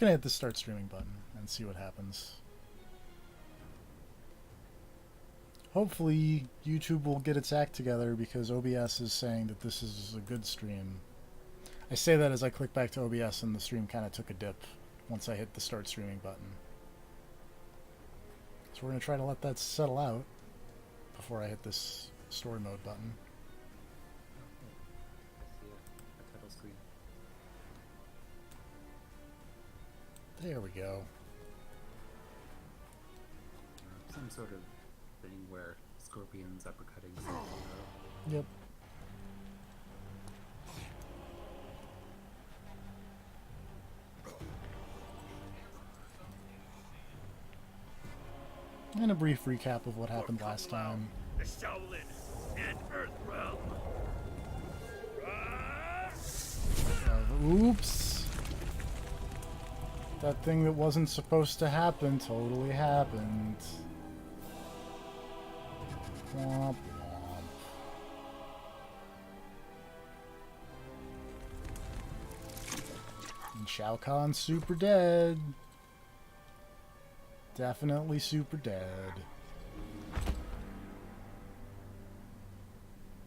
Gonna hit the start streaming button and see what happens. Hopefully YouTube will get its act together because OBS is saying that this is a good stream. I say that as I click back to OBS and the stream kind of took a dip once I hit the start streaming button. So we're going to try to let that settle out before I hit this story mode button. There we go. Some sort of thing where scorpions uppercutting something. Yep. And a brief recap of what happened last time. The Shaolin and Earthrealm. Oops. That thing that wasn't supposed to happen totally happened. Womp womp. And Shao Kahn's super dead. Definitely super dead.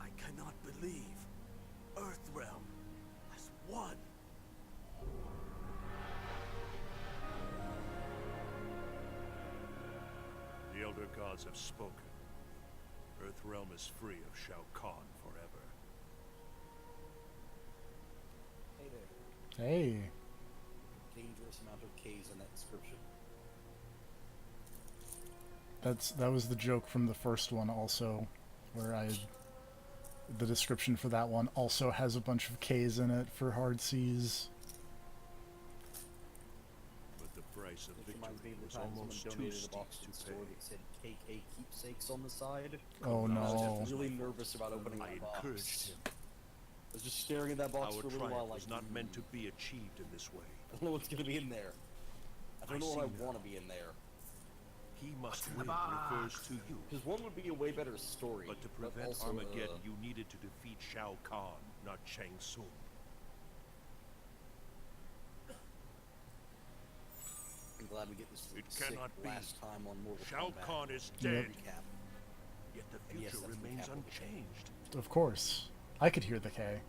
I cannot believe Earthrealm has won. The Elder Gods have spoken. Earthrealm is free of Shao Kahn forever. Hey there. Hey. Dangerous amount of K's in that description. That was the joke from the first one also, where the description for that one also has a bunch of K's in it for hard C's. But the price of Which reminds me victory of the was time someone almost too donated a steep box to to the pay. store that said KK keepsakes on the side. Oh I no. was really nervous about opening I that box. encouraged him. I was just staring at that box Our for a little while triumph like, was not meant to be achieved in this way. I don't know what's gonna be in there. I don't know I what I see now. want to be in there. He must live refers to you. Because one would be a way better story. But to prevent also, Armageddon, you needed to defeat Shao Kahn, not Shang Tsung. I'm glad we get this It sick cannot be. last time on Mortal Shao Kombat. Kahn is Yep. dead, Recap. yet the And yes, future that's remains recap of the game. unchanged. Of course. I could hear the K.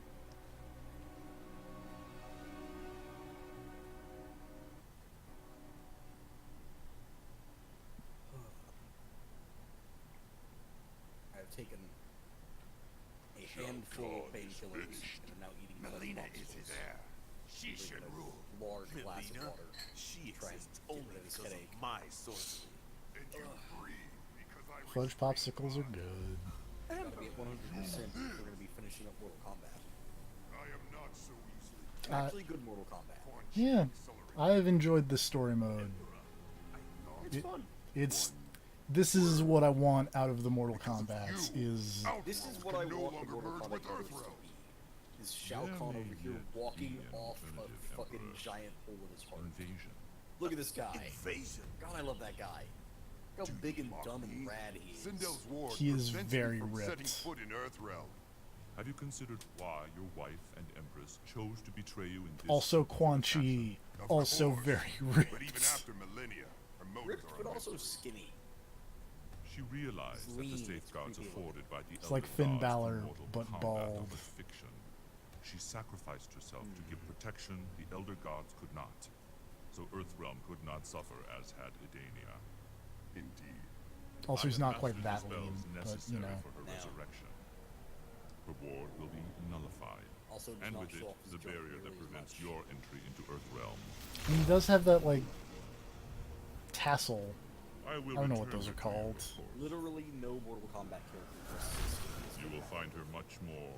I've taken a handful of painkillers and am now eating Melina blood is monsters. there. She Drinking should a rule. large glass of Melina? water. She Try and exists get only rid of this because headache. of my sorcery. And you breathe because I Fudge restrain popsicles are good. Gotta be at 100% if we're gonna be finishing up Mortal Kombat. I am not so easily. Actually, good Mortal Kombat. Yeah. I have enjoyed the story mode. It's fun. This is what I want out of the Mortal Kombats is This is what I no want longer the Mortal merge Kombat with universe to Earthrealm. be. Is Shao Kahn over here walking off a fucking giant hole in his heart. Look at this guy. Invasion. God, I love that guy. Look how big and dumb and rad he is. Sindel's ward He is prevents very me from setting ripped. foot in Earthrealm. Have you considered why your wife and Empress chose to betray you in this? also Quan Chi, Of also course. very But even ripped. after millennia, her motives Ripped, are but also immense. skinny. She realized that Lean, the it's safeguards creepy afforded by the It's like Elder Finn Gods Balor, for Mortal but Kombat bald. was fiction. She sacrificed herself to give protection the Elder Gods could not, so Earthrealm could not suffer as had Edania. Indeed. Also, I he's have not quite mastered that the lean, spells but necessary you know. for her No. resurrection. Her ward will be nullified, Also does and not with it, show off his the junk barrier nearly that as prevents much. your entry into Earthrealm. And he does have that like tassel. I will I don't know what return those are her to you, called. of course. Literally no Mortal Kombat character dresses as skinny as You him. will find her much more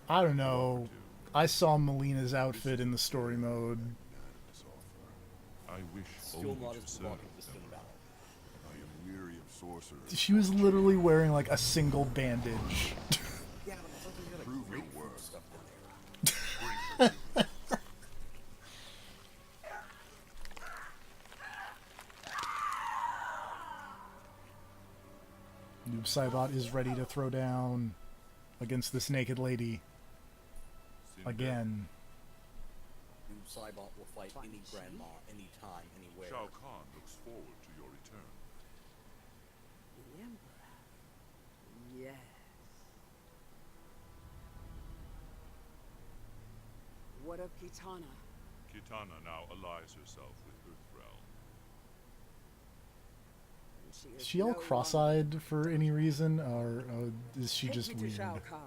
I don't know. I saw Melina's outfit in the story mode. Unanimous offer. I wish Still only not to as serve. provocative as Finn Balor. I am weary of sorcerers. She was literally wearing like a single bandage. Yeah, but I thought they had a Prove your grapefruit worth. stuff in there. Bring her to Noob Saibot is ready to throw down against this naked lady Cinder. again. Noob Cybot will fight any grandma, anytime, anywhere. Shao Kahn looks forward to your return. The Emperor. Yes. What of Kitana? Kitana now allies herself with Earthrealm. Is Is she all no cross-eyed for any reason, or is she longer- just Take me to weird? Shao Kahn.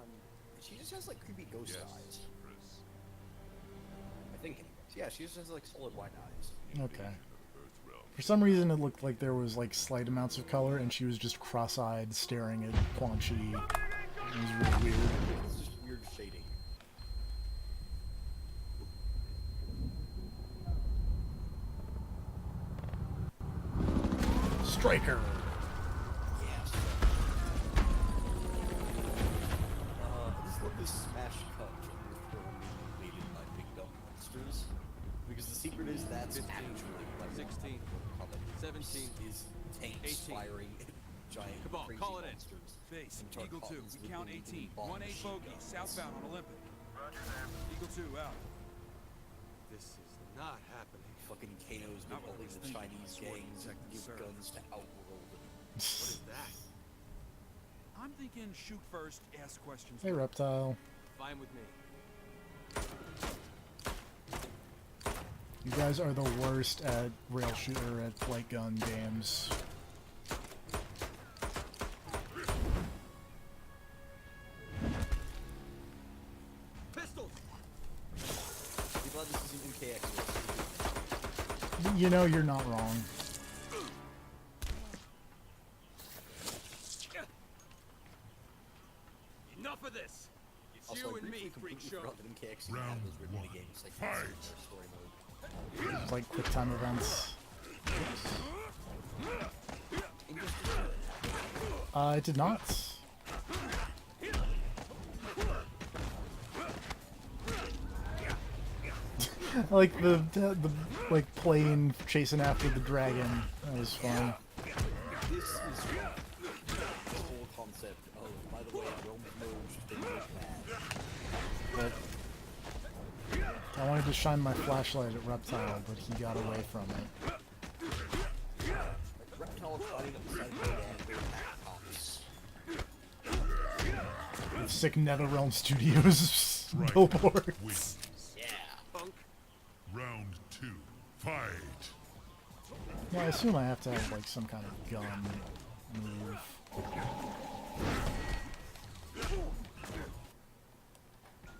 She just has like creepy ghost eyes. Chris. I think anyways. Yeah, she just has like solid white eyes. Okay. Invasion of Earthrealm. For some reason, it looked like there was like slight amounts of color, and she was just cross-eyed, staring at Quan Chi. It was really weird. It's just weird shading. Striker. Yes. I just love this smash cut from invaded by big dumb monsters. Because the secret is that's 15, actually like 16, 17, is tanks 18. firing at giant Cabal, crazy call it in. monsters. Base, And Eagle 2, Tarkatans we with count illegally 18. bombed 1-8 machine bogey, guns. southbound on Olympic. Eagle 2, out. This is not happening. Fucking Kano's been Not what I holding was the thinking. Chinese Sworn gangs and executive give serve. guns to Outworld. What is that? I'm thinking shoot first, ask questions. Hey, Reptile. Fine with me. You guys are the worst at rail shooter at light gun games. Pistols! I'm glad this isn't MKX. You know you're not wrong. Enough of this! It's Also, you I and briefly me, completely freak show. forgot that MKX even had those written games like Fight. story mode. It's like quick time events. I did not. I like the like plane chasing after the dragon. That was fun. This is the whole concept of, by the way, realms merged, things look bad. But I wanted to shine my flashlight at Reptile, but he got away from it. Like, Reptile fighting up the side of the land, they're attack cops. Sick NetherRealm Studios billboards. Wins. Yeah. Punk. Round 2. Fight. Yeah, I assume I have to have like some kind of gun move.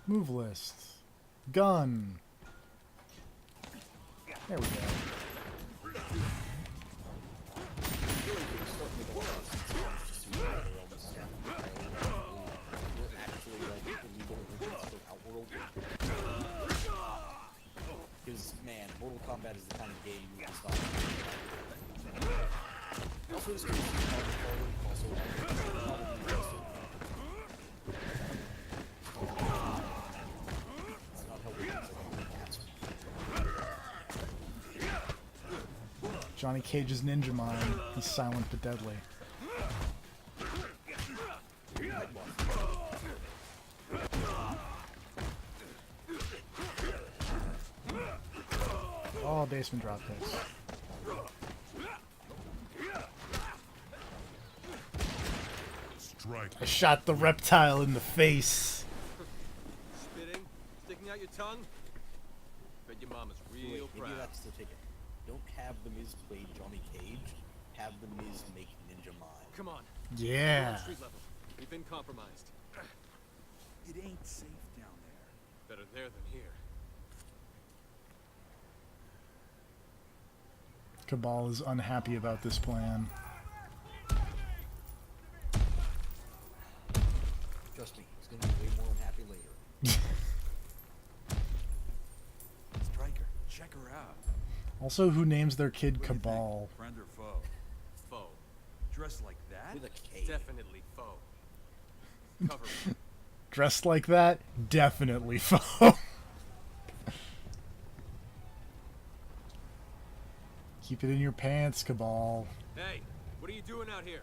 Move list. Gun. There we go. Because, man, Mortal Kombat is the kind of game you can stop. Also, this game is also it's not helping. Johnny Cage's Ninja Mine. He's silent but deadly. Oh, basement drop kicks. Strike. I shot the reptile in the face. Spitting? Sticking out your tongue? Bet your mama's real Maybe proud. that's the ticket. Don't have the Miz play Johnny Cage. Have the Miz make Ninja Mine. Come on. Yeah. We're on street level. We've been compromised. It ain't safe down there. Better there than here. Cabal is unhappy about this plan. Trust me, he's gonna be way more unhappy later. Striker, check her out. Also, who names their kid What do you think? Cabal? Friend or foe? Foe. Dressed like that? With a K. Definitely foe. Cover me. Dressed like that? Definitely foe. Keep it in your pants, Cabal. Hey, what are you doing out here?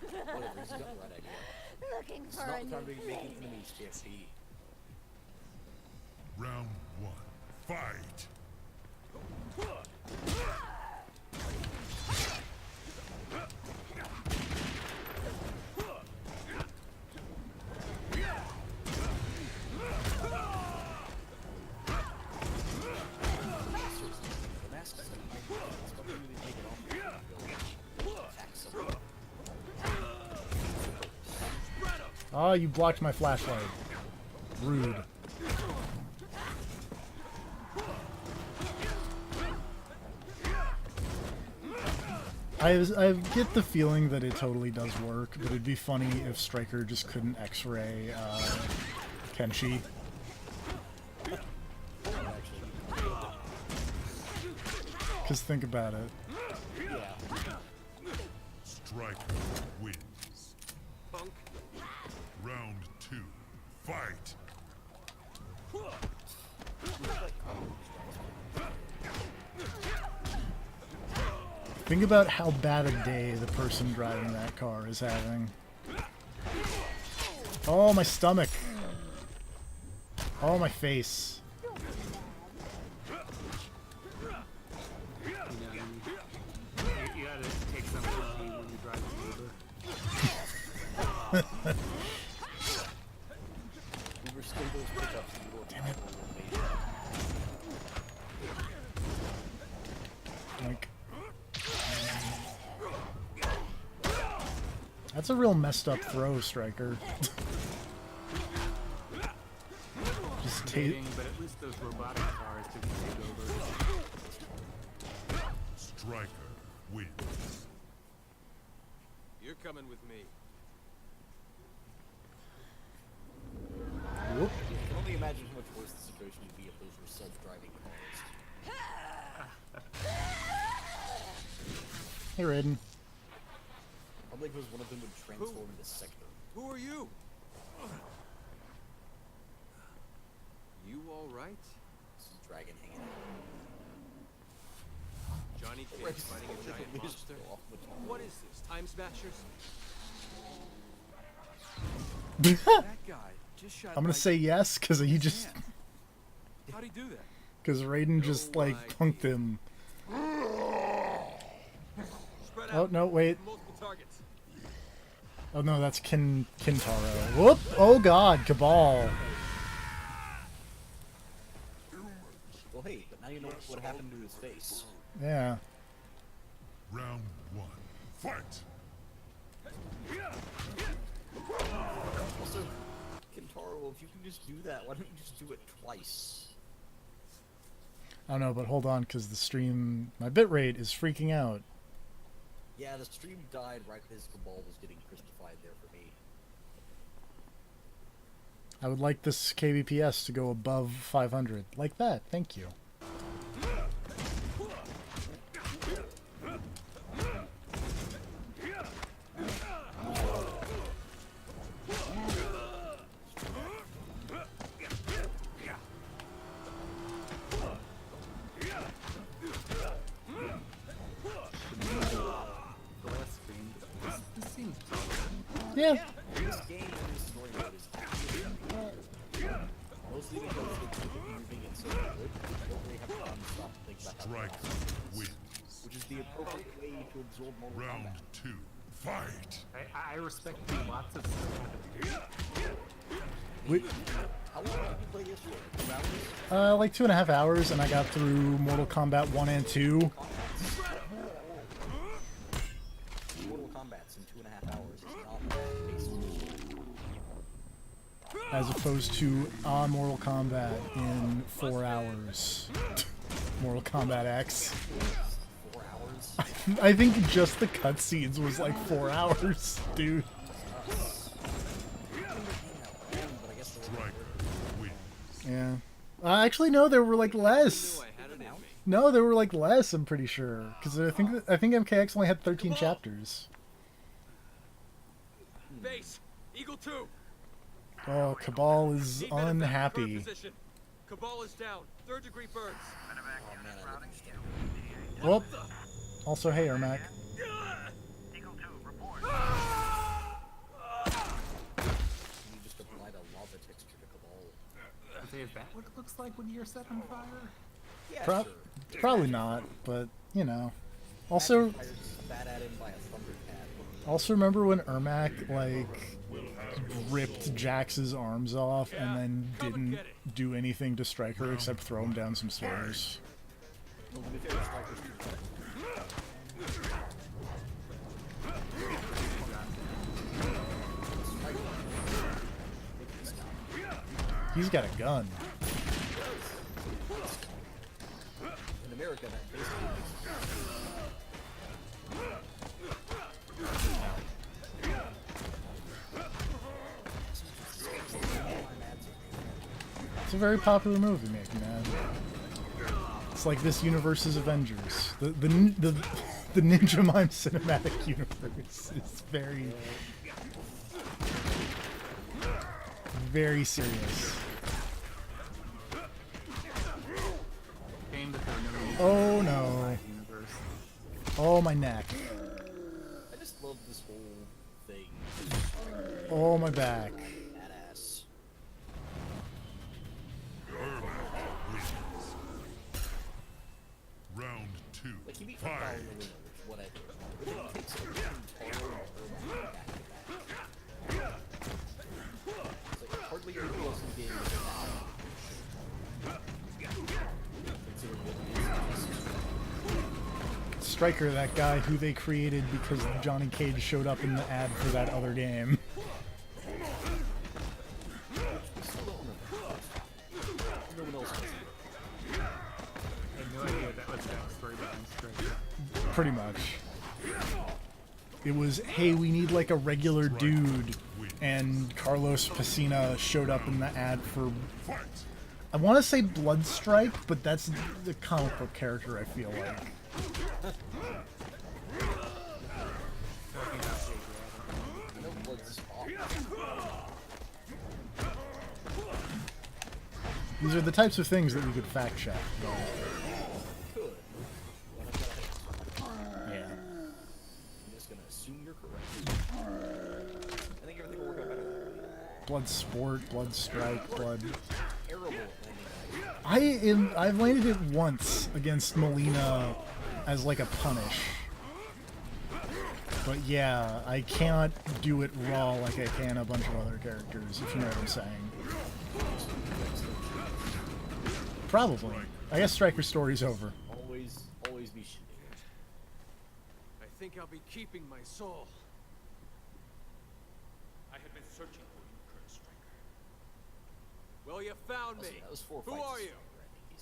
Whatever, he's got the right idea. Looking It's for not a the time to new be making baby. enemies, JFC. Round 1. Fight! The mask is really take it off. Attack someone. Oh, you blocked my flashlight. Rude. I get the feeling that it totally does work, but it'd be funny if Stryker just couldn't X-ray Kenshi. Because think about it. Striker wins. Punk. Round 2. Fight! Think about how bad a day the person driving that car is having. Oh, my stomach. Oh, my face. You gotta take some with you when you drive Uber. Uber still goes pickups and go Damn it. Like, that's a real messed up throw, Stryker. Just take. But at least those robotic cars didn't take over. Striker wins. You're coming with me. Whoop. I can only imagine how much worse the situation would be if those were self-driving cars. Hey, Raiden. Probably because one of them would transform into Sector. Who are you? You all right? This is Dragon hanging Johnny out. Cage fighting a giant monster? What is this? Time Smashers? That guy just shot. I'm gonna say yes, because he just. How'd he do that? Because Raiden just, like, punked him. Spread Oh, out. no, wait. Multiple targets. Oh, no, that's Kintaro. Whoop! Oh, God, Cabal. Well, hey, but now you know what happened to his face. Yeah. Round 1. Fight! Also, Kintaro, if you can just do that, why don't you just do it twice? I don't know, but hold on, because the stream, my bitrate is freaking out. Yeah, the stream died right as Cabal was getting Christified there for me. I would like this kbps to go above 500. Like that, thank you. The last stream, this seems tolerable. Yeah. This game and this story mode is actually mostly because they keep it moving and so good, you don't really have time to stop and think about how Striker fast, wins. which is the appropriate way to absorb Mortal Round Kombat. 2. Fight! I respect you lots of stuff. We, How long did you play yesterday? 2 hours? like 2.5 hours, and I got through Mortal Kombat 1 and 2. Mortal Kombat's in 2.5 hours is not bad pace. As opposed to Mortal Kombat in 4 hours. Mortal Kombat X. 4 hours? I think just the cutscenes was like 4 hours, dude. But I guess the Striker wins. Yeah. Actually, no, there were like less. Knew I had it in me. No, there were like less. I'm pretty sure, because I think MKX only had 13 chapters. Base. Eagle 2. Oh, Cabal is Need medevac. Current unhappy. position. Cabal is down. 3rd degree burns. Oh man, I love this game. Well, also, hey, Ermac. You just applied a lava texture to Cabal. I'd say it's bad. that what it looks like when you're set on fire? Yeah, Pro- sure. Probably not, but you know. Also, Magic fires spat at him by a thundercat. also remember when Ermac like ripped Jax's arms off and then come and didn't get it. do anything to strike her except throw him down some stairs. Well, to be fair, Striker's too far. He's got a gun. In America, that basically It's a very popular movie, man. It's like this universe's Avengers. The Ninja Mime cinematic universe is very serious. Shame that there are no Oh no. universe. Oh my neck. I just love this whole thing. Oh my back. Badass. Round 2. Like, he beat Fight. Foul in the winner, which whatever. But then he takes a Taro and Ermac back to back. It's like hardly anybody else in the game is that. Considering what it is. Striker, that guy who they created because Johnny Cage showed up in the ad for that other game. We still don't remember. No one else does. I had no idea that was the backstory behind Striker. Pretty much. It was, hey, we need like a regular dude, and Carlos Pacina showed up in the ad for, I want to say Bloodstrike, but that's the comic book character, I feel like. No blood's off. These are the types of things that we could fact check. Could. But I've got a Yeah. I'm just gonna assume you're correct. I think everything will work out better that way. Blood Sport, Blood Strike, Blood. Terrible at landing that. I've landed it once against Molina as like a punish. But yeah, I cannot do it raw like I can a bunch of other characters, if you know what I'm saying. Probably. I guess Striker's story's over. Always be shooting. I think I'll be keeping my soul. I have been searching for you, Colonel Striker. Well, you found Also, me. that was 4 Who fights. are you?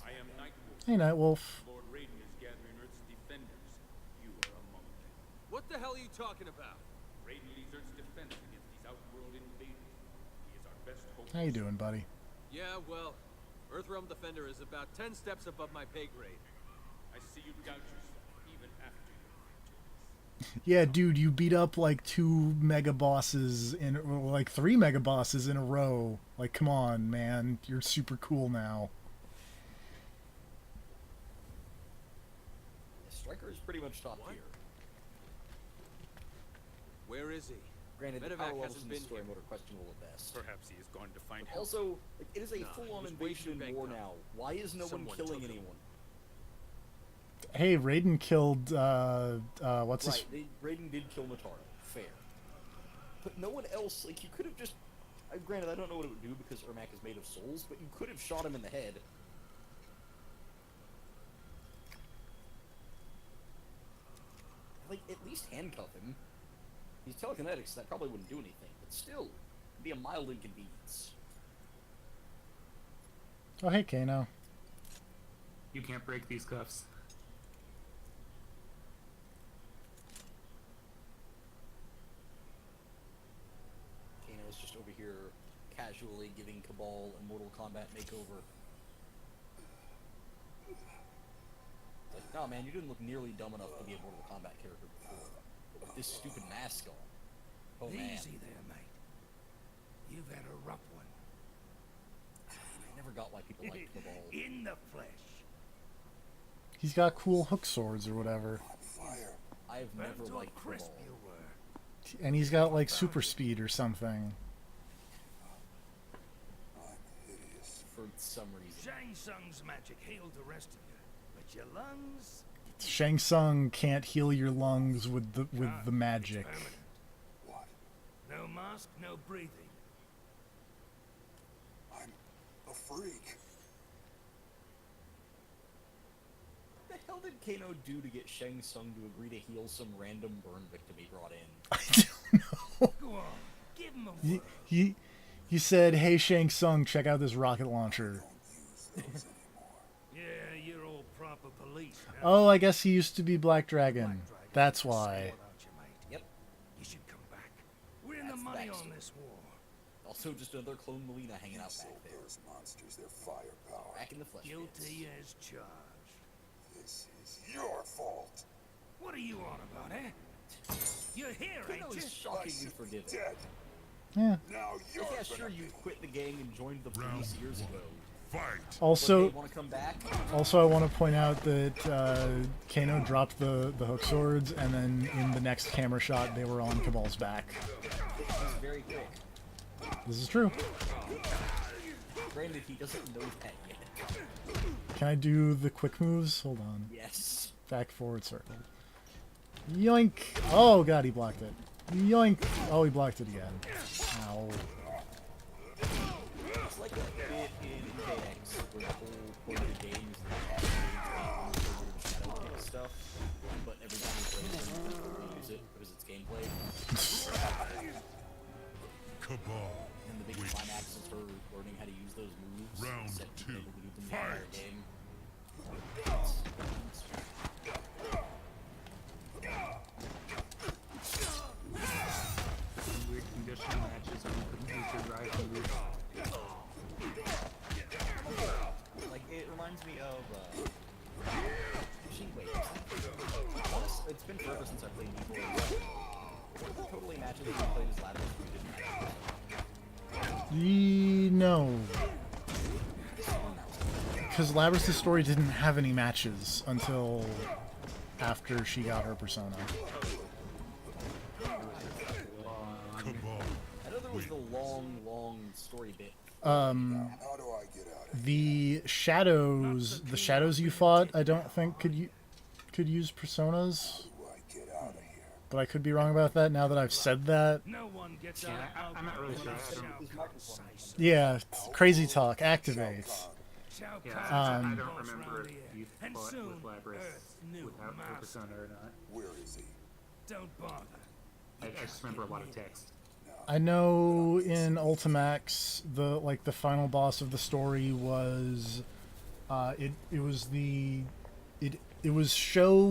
I am Nightwolf. Hey, Nightwolf. Lord Raiden is gathering Earth's defenders. You are among them. What the hell are you talking about? Raiden leads Earth's defense against these outworld invaders. He is our best hope. How you doing, buddy? Yeah, well, Earthrealm Defender is about 10 steps above my pay grade. I see you doubt yourself even after your victories. Yeah, dude, you beat up like 2 mega bosses or like 3 mega bosses in a row. Like, come on, man. You're super cool now. Striker is pretty much top What? tier. Where is he? Granted, the Medevac power levels hasn't in the been story here. mode are questionable at best. Perhaps he has gone to find help. Also, like, it is a Nah, full-on he was way too invasion banged war up. now. Why is no one Someone killing took him. anyone? Hey, Raiden killed, what's his... Right, Raiden did kill Mataro. Fair. But no one else, like, you could have just... granted, I don't know what it would do because Ermac is made of souls, but you could have shot him in the head. Like, at least handcuff him. He's telekinetic, so that probably wouldn't do anything, but still, it'd be a mild inconvenience. Oh, hey, Kano. You can't break these cuffs. Kano's just over here casually giving Cabal a Mortal Kombat makeover. Like, no man, you didn't look nearly dumb enough to be a Mortal Kombat character before. But with this stupid mask on. Oh man. Easy there, mate. You've had a rough one. I never got why people liked Cabal. In the flesh. He's got cool hook swords or whatever. I've never Burnt liked all crisp Cabal. you were. And he's got, like, super speed or something. For some reason. Tsung's magic healed the rest of you, but your lungs... Shang Tsung can't heal your lungs with the magic. Permanent. What? No mask, no breathing. I'm a freak. What the hell did Kano do to get Shang Tsung to agree to heal some random burn victim he brought in? I don't know. Go on, give him a word. He said, "Hey Shang Tsung, check out this rocket launcher." Don't use those anymore. Yeah, you're all proper police now. Oh, I guess he used to be Black Dragon. That's why. Yep. You should come back. We're in the That's money backstory. on this war. Also, just another clone Melina hanging You out sold back there. those monsters their firepower. Back in the flesh. Guilty as charged. This is your fault. What are you on about, eh? You're here, Kano ain't you? is I shockingly should be forgiving. dead. Yeah. Now you're Yeah, gonna sure, you be. quit the gang and joined the police years ago. Fight! Also, Want to come back? I want to point out that Kano dropped the hook swords, and then in the next camera shot, they were on Cabal's back. He's very quick. This is true. Granted, he doesn't know that yet. Can I do the quick moves? Hold on. Yes. Back, forward, circle. Yoink! Oh god, he blocked it. Yoink! Oh, he blocked it again. Ow. It's like that bit in KX where the whole point of the game is that you have shadow kick stuff, but every time you play it, you can use it because it's gameplay. Cabal. And the big climax is her learning how to use those moves. Round set to be 2. able to use them the entire Fight. game. Weird conditioning matches where you couldn't use your drive move. Like, it reminds me of, actually, wait. It's been forever since I played Evil. Were there totally matches where you played as Lazarus who didn't have No. Because Labrys' story didn't have any matches until after she got her persona. Cabal. I know there was the long story bit. How do I get out of The shadows you fought, I don't think could use personas, here? How do I get out of here? but I could be wrong about that now that I've said that. No one gets Yeah, out. I'm not really sure. Yeah, crazy talk, activate. Shao Yeah, Kahn's I the don't boss remember round if here, you and fought soon with Labrys Earth knew without her master. persona or not. Where is he? Don't bother. I just remember a lot of text. I know in Ultimax the final boss of the story was it was show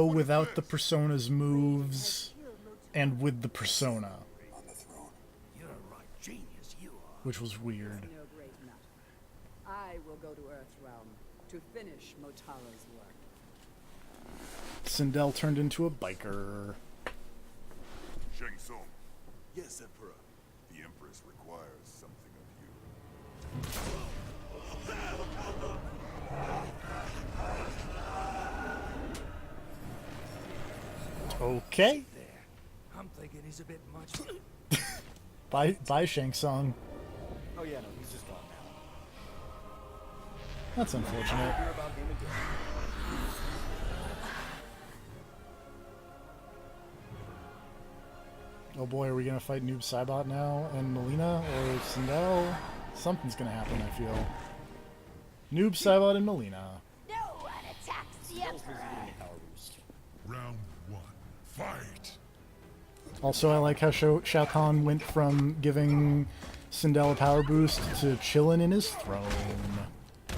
without the persona's moves and with the persona, On the throne. You're a right genius, you are. which was weird. No great matter. I will go to Earthrealm to finish Motara's work. Sindel turned into a biker. Shang Tsung. Yes, Emperor. The Empress requires something of you. Okay. There. I'm thinking he's a bit much. Bye Shang Tsung. Oh yeah, no, he's just gone now. That's unfortunate. Hear about him again. Oh boy, are we gonna fight Noob Saibot now and Melina or Sindel? Something's gonna happen, I feel. Noob Saibot and Melina. No one attacks the Bill's busy getting a power boost. Round 1. Fight! Also, I like how Shao Kahn went from giving Sindel a power boost to chilling in his throne. I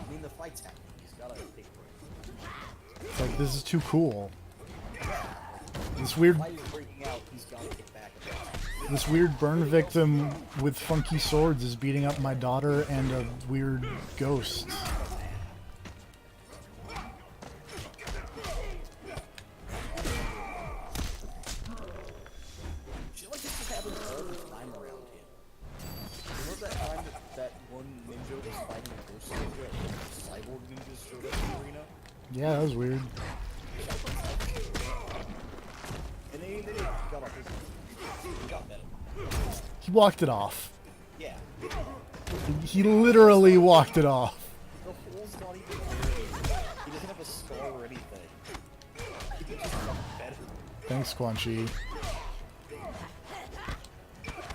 mean, the fight's happening. He's gotta take a break. It's like, this is too cool. This weird, Fight is breaking out. He's gotta get back. this weird burn victim with funky swords is beating up my daughter and a weird ghost. Shit like this just happens all the time around him. Remember that time that one ninja was fighting a ghost ninja and the cyborg ninjas showed up in the arena? Yeah, that was weird. And they got off his. He got better. He walked it off. Yeah. Which He literally walked it off. The hole's not even there. He doesn't have a scar or anything. He can just run better. Thanks, Quan Chi.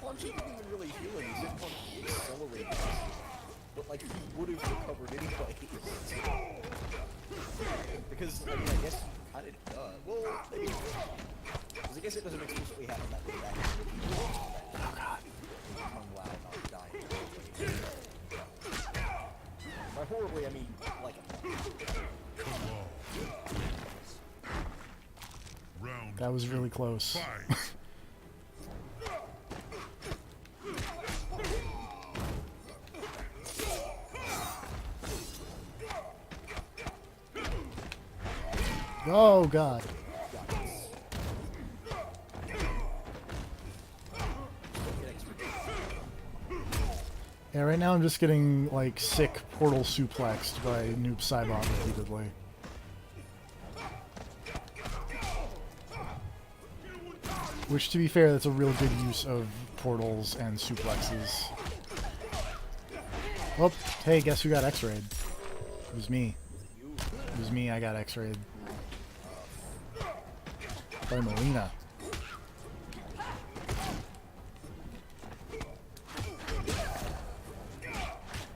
Quan Chi didn't even really heal him. He said Quan Chi accelerated. But, like, he would have recovered anyway. Because, I mean, I guess how did well, maybe. Because I guess it doesn't explicitly happen that way back in the Oh god. Wow, not dying. By horribly, I mean, like Round That was really close. fight. Oh god. Yeah, right now I'm just getting, like, sick portal suplexed by Noob Saibot repeatedly. Which, to be fair, that's a real good use of portals and suplexes. Oh, hey, guess who got X-rayed? It was me. It was me, I got X-rayed. By Melina.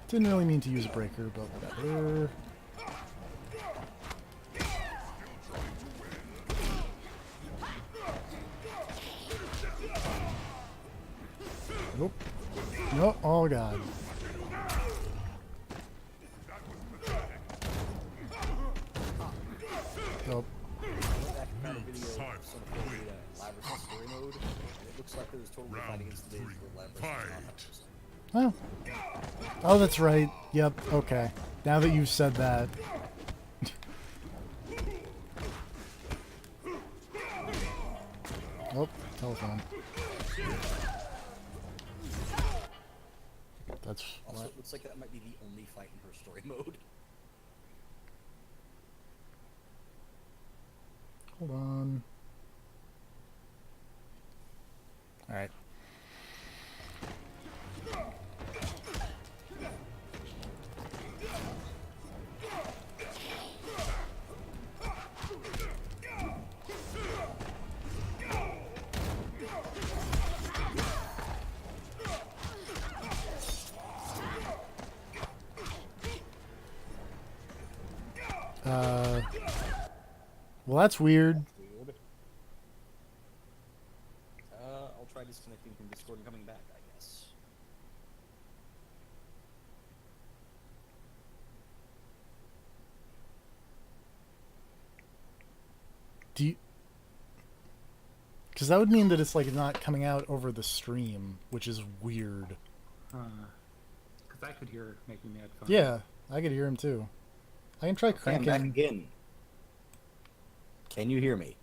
Didn't really mean to use a breaker, but whatever. Nope. Nope. Oh god. Nope. found a video of some Labrys story mode, and it looks like it was totally fight against the days where Labrys was not 100%. Oh. Oh, that's right. Yep. Okay. Now that you've said that. Oh, telephone. That's Also, what? it looks like that might be the only fight in her story mode. Hold on. All right. Well, that's weird. I'll try disconnecting from Discord and coming back, I guess. Do you... Because that would mean that it's like not coming out over the stream, which is weird. Because I could hear making mad fun. Yeah, I could hear him too. I can try Okay, I'm back cranking. again. Can you hear me?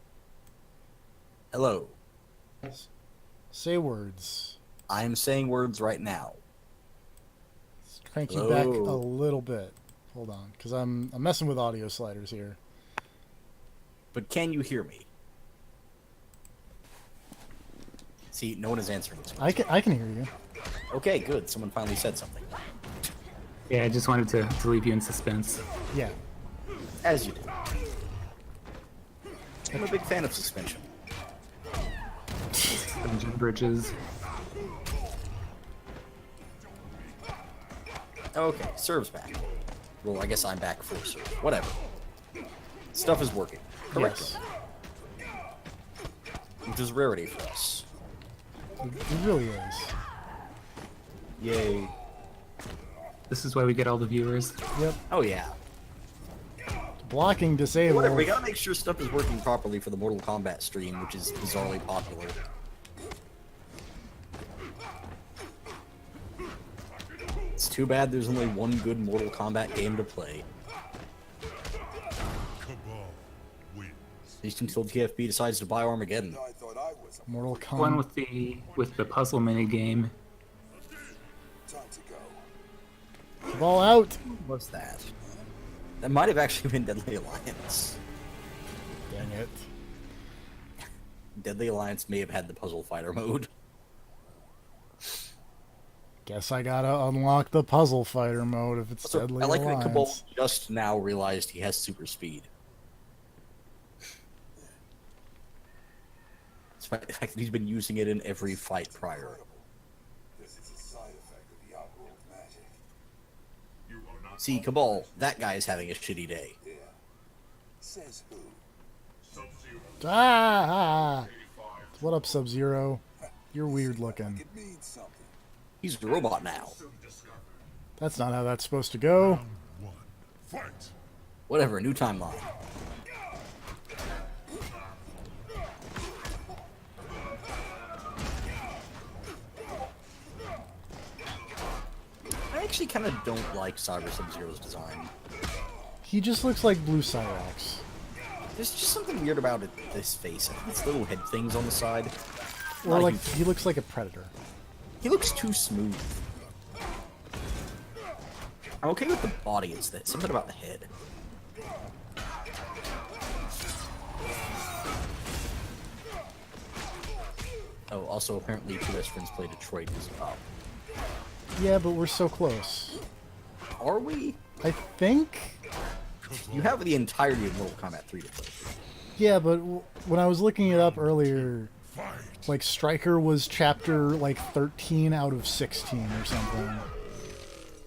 Hello. Say words. I am saying words right now. Let's crank you back a Hello. little bit. Hold on, because I'm messing with audio sliders here. But can you hear me? See, no one is answering this. I can hear you. Okay, good. Someone finally said something. Yeah, I just wanted to leave you in suspense. Yeah. As you do. I'm a big fan of suspension. Dungeon bridges. Okay, serve's back. Well, I guess I'm back for serve. Whatever. Stuff is working. Correct. Yes. Which is a rarity for us. It really is. Yay. This is why we get all the viewers. Yep. Oh yeah. Blocking disabled. Whatever, we gotta make sure stuff is working properly for the Mortal Kombat stream, which is bizarrely popular. It's too bad there's only one good Mortal Kombat game to play. Cabal wins. At least until TFB decides to buy Armageddon. I thought I was Mortal One Kombat. with the puzzle mini game. time to go. Ball out. What's that? That might have actually been Deadly Alliance. Dang it. Deadly Alliance may have had the puzzle fighter mode. Guess I gotta unlock the puzzle fighter mode if it's Also, Deadly I like that Alliance. Cabal just now realized he has super speed. Despite the fact that he's been using it in every fight prior. This is a side effect of the outworld magic. See, Cabal, that guy is having a shitty day. Yeah. Says who? Ah! What up, Sub-Zero? You're weird looking. It means something. He's a robot now. That's not how that's supposed to go. Fight! Whatever, new timeline. I actually kind of don't like Cyber Sub-Zero's design. He just looks like Blue Cyrax. There's just something weird about this face. I think it's little head things on the side. Or Not a like, huge- he looks like a predator. He looks too smooth. I'm okay with the body, it's that something about the head. Oh, also apparently two best friends play Detroit as well. Yeah, but we're so close. Are we? I think... You have the entirety of Mortal Kombat 3 to play. Yeah, but when I was looking it up earlier, like, Striker was chapter, like, 13 out of 16 or something.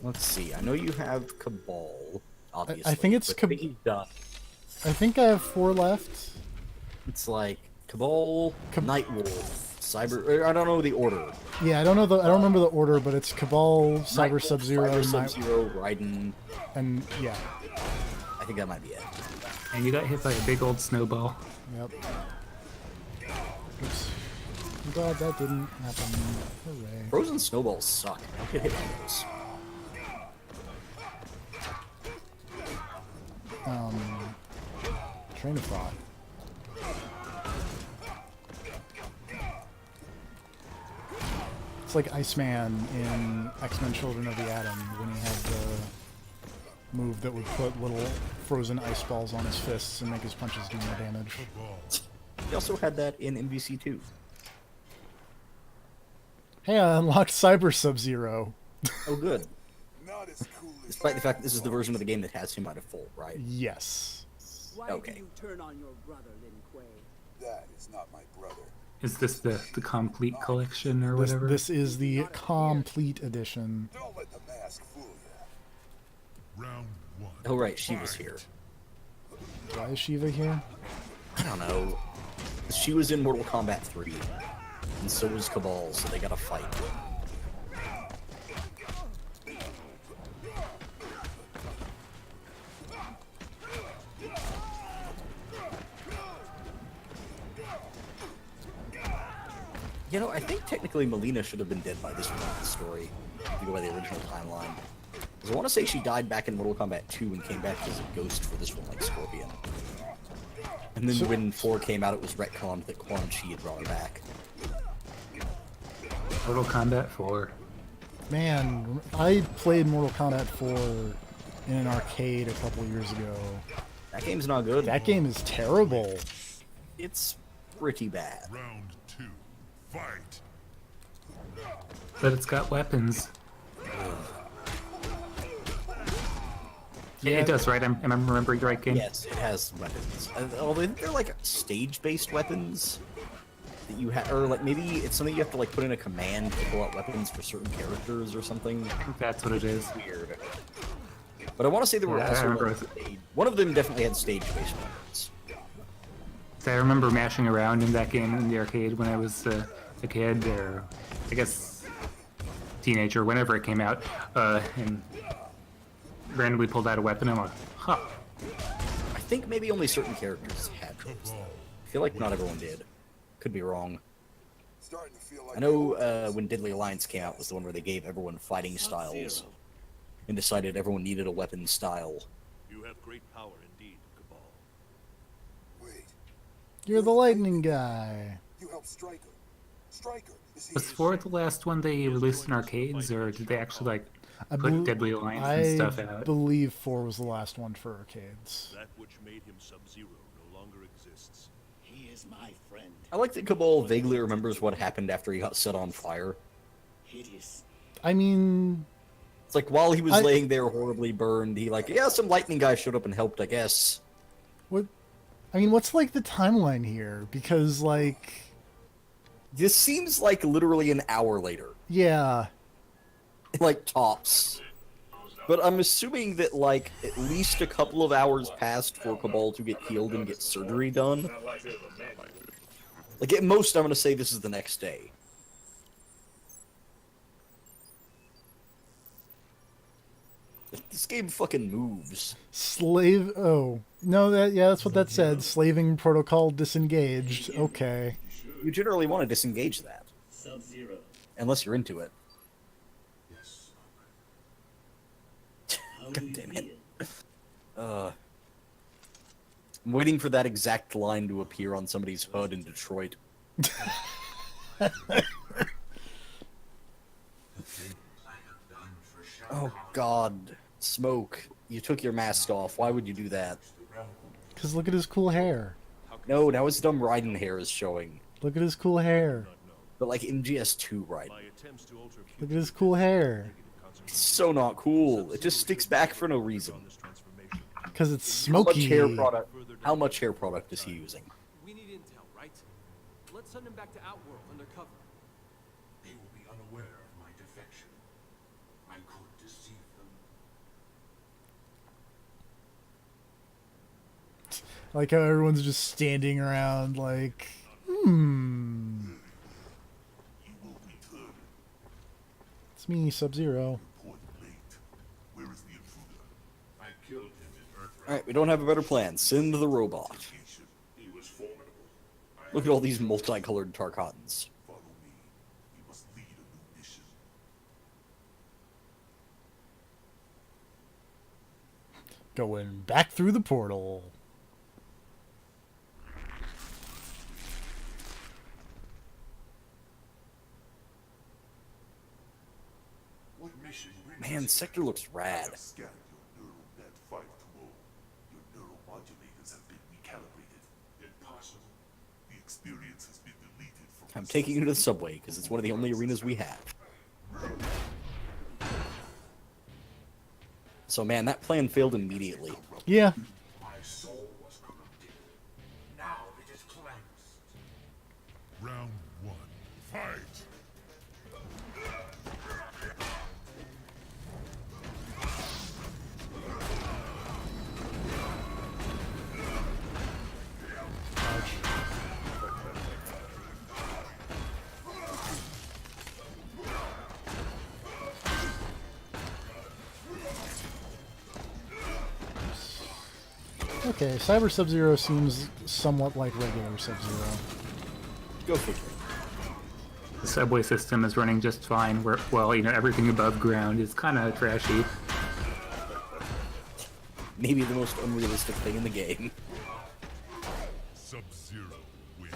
Let's see. I know you have Cabal, obviously. I think it's but I think he's done. I think I have 4 left. It's like Cabal, Nightwolf, Cyber. I don't know the order. Yeah, I don't remember the order, but it's Cabal, Cyber Nightwolf, Sub-Zero, Cyber Sub-Zero, Raiden. and yeah. I think that might be it. And you got hit by a big old snowball. Yep. Oops. I'm glad that didn't happen. Hooray. Frozen snowballs suck. Don't get hit by those. Train of thought. It's like Iceman in X-Men Children of the Atom when he had the move that would put little frozen ice balls on his fists and make his punches do more damage. He also had that in MVC 2. Hey, I unlocked Cyber Sub-Zero. Oh, good. Not as cool as Despite the fact that this is the version of the game that has him by default, right? Yes. Why Okay. do you turn on your brother, Lin Kuei? that is not my brother. Is this the complete collection or whatever? This is the complete edition. Don't let the mask fool you. Round 1. Oh, right, she was here. Why is Shiva here? I don't know. She was in Mortal Kombat 3. And so was Cabal, so they gotta fight. You know, I think technically Melina should have been dead by this point in the story, if you go by the original timeline. Because I want to say she died back in Mortal Kombat 2 and came back as a ghost for this one, like Scorpion. And then when 4 came out, it was retconned that Quan Chi had brought her back. Mortal Kombat 4. Man, I played Mortal Kombat 4 in an arcade a couple years ago. That game's not good. That game is terrible. It's pretty bad. Round 2. Fight! But it's got weapons. Yeah. It does, right? Am I remembering the right game? Yes, it has weapons. Although they're like stage-based weapons that you have, or like maybe it's something you have to like put in a command to pull out weapons for certain characters or something. I think that's what it is. Weird. But I want to say there were Yeah, I also remember like, one of them definitely had stage-based weapons. So I remember mashing around in that game in the arcade when I was a kid, or I guess teenager, whenever it came out, and randomly pulled out a weapon. And I'm like, huh. I think maybe only certain characters had those. Though. I feel like not everyone did. Could be wrong. Starting to feel like I know when Deadly Alliance came out was the one where they gave everyone fighting styles and decided everyone needed a weapon style. You have great power indeed, Cabal. Wait, You're the lightning guy. you helped Striker. Striker, is he? Was 4 the last one they released in arcades, or did they actually like put Deadly Alliance and stuff I out? believe 4 was the last one for arcades. That which made him Sub-Zero no longer exists. He is my friend. I like that Cabal vaguely remembers what happened after he got set on fire. Hideous. I mean, It's like while he was laying there horribly burned, he like, yeah, some lightning guy showed up and helped, I guess. what? I mean, what's like the timeline here? Because like, This seems like literally an hour later. yeah, Like tops. But I'm assuming that like at least a couple of hours passed for Cabal to get healed and get surgery done. Like at most, I'm gonna say this is the next day. This game fucking moves. slave. Oh no, that's what that said. Slaving protocol disengaged. Okay. You generally want to disengage that. Sub-Zero. Unless you're into it. How God do you damn feel? it. I'm waiting for that exact line to appear on somebody's HUD in Detroit. Oh god. Smoke. You took your mask off. Why would you do that? Because look at his cool hair. No, now his dumb Raiden hair is showing. Look at his cool hair. But like MGS2 Raiden. Look at his cool hair. It's so not cool. It just sticks back for no reason. Because it's How much smoky. How much hair product is he using? We need intel, right? Let's send him back to Outworld undercover. They will be unaware of my defection. I could deceive them. Like how everyone's just standing around like, It's me, Sub-Zero. Where is the intruder? I killed him in Earthrealm. Alright, we don't have a better plan. Send the robot. He was formidable. Look at all these multicolored Tarkatans. Follow me. We must lead a new mission. Going back through the portal. What mission brings Man, us Sector looks I rad. have scanned your neural net 5 Your neuromodulators have been recalibrated. Impossible. The experience has been deleted from I'm taking you to the subway because it's one of the only arenas we have. So man, that plan failed immediately. Yeah. My soul was corrupted. Now it is cleansed. Round 1. Fight! Okay, Cyber Sub-Zero seems somewhat like regular Sub-Zero. Go figure. The subway system is running just fine. Well, everything above ground is kind of trashy. Maybe the most unrealistic thing in the game. Sub-Zero wins.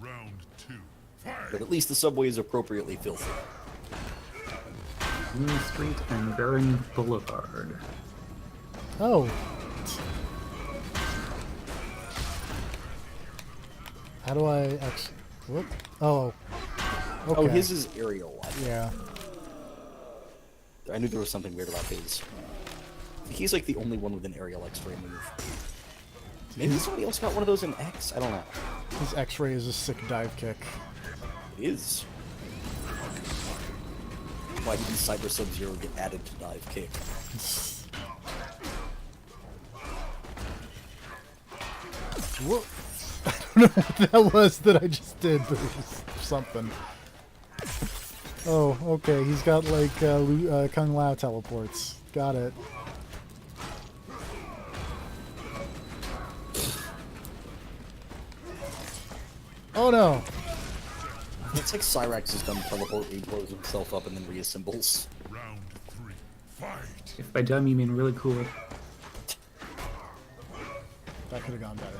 Round 2. Fight! But at least the subway is appropriately filthy. Union Street and Baron Boulevard. Oh. How do I whoop? Oh. Okay. Oh, his is aerial. Yeah. I knew there was something weird about his. He's like the only one with an aerial X-ray move. Maybe somebody else got one of those in X? I don't know. His X-ray is a sick dive kick. It is. Why didn't Cyber Sub-Zero get added to dive kick? Whoop. I don't know what that was that I just did, but it was something. Oh, okay. He's got like Kung Lao teleports. Got it. Oh no! It's like Cyrax has done teleport, he blows himself up and then reassembles. Round 3. Fight! If by dumb you mean really cool. That could have gone better.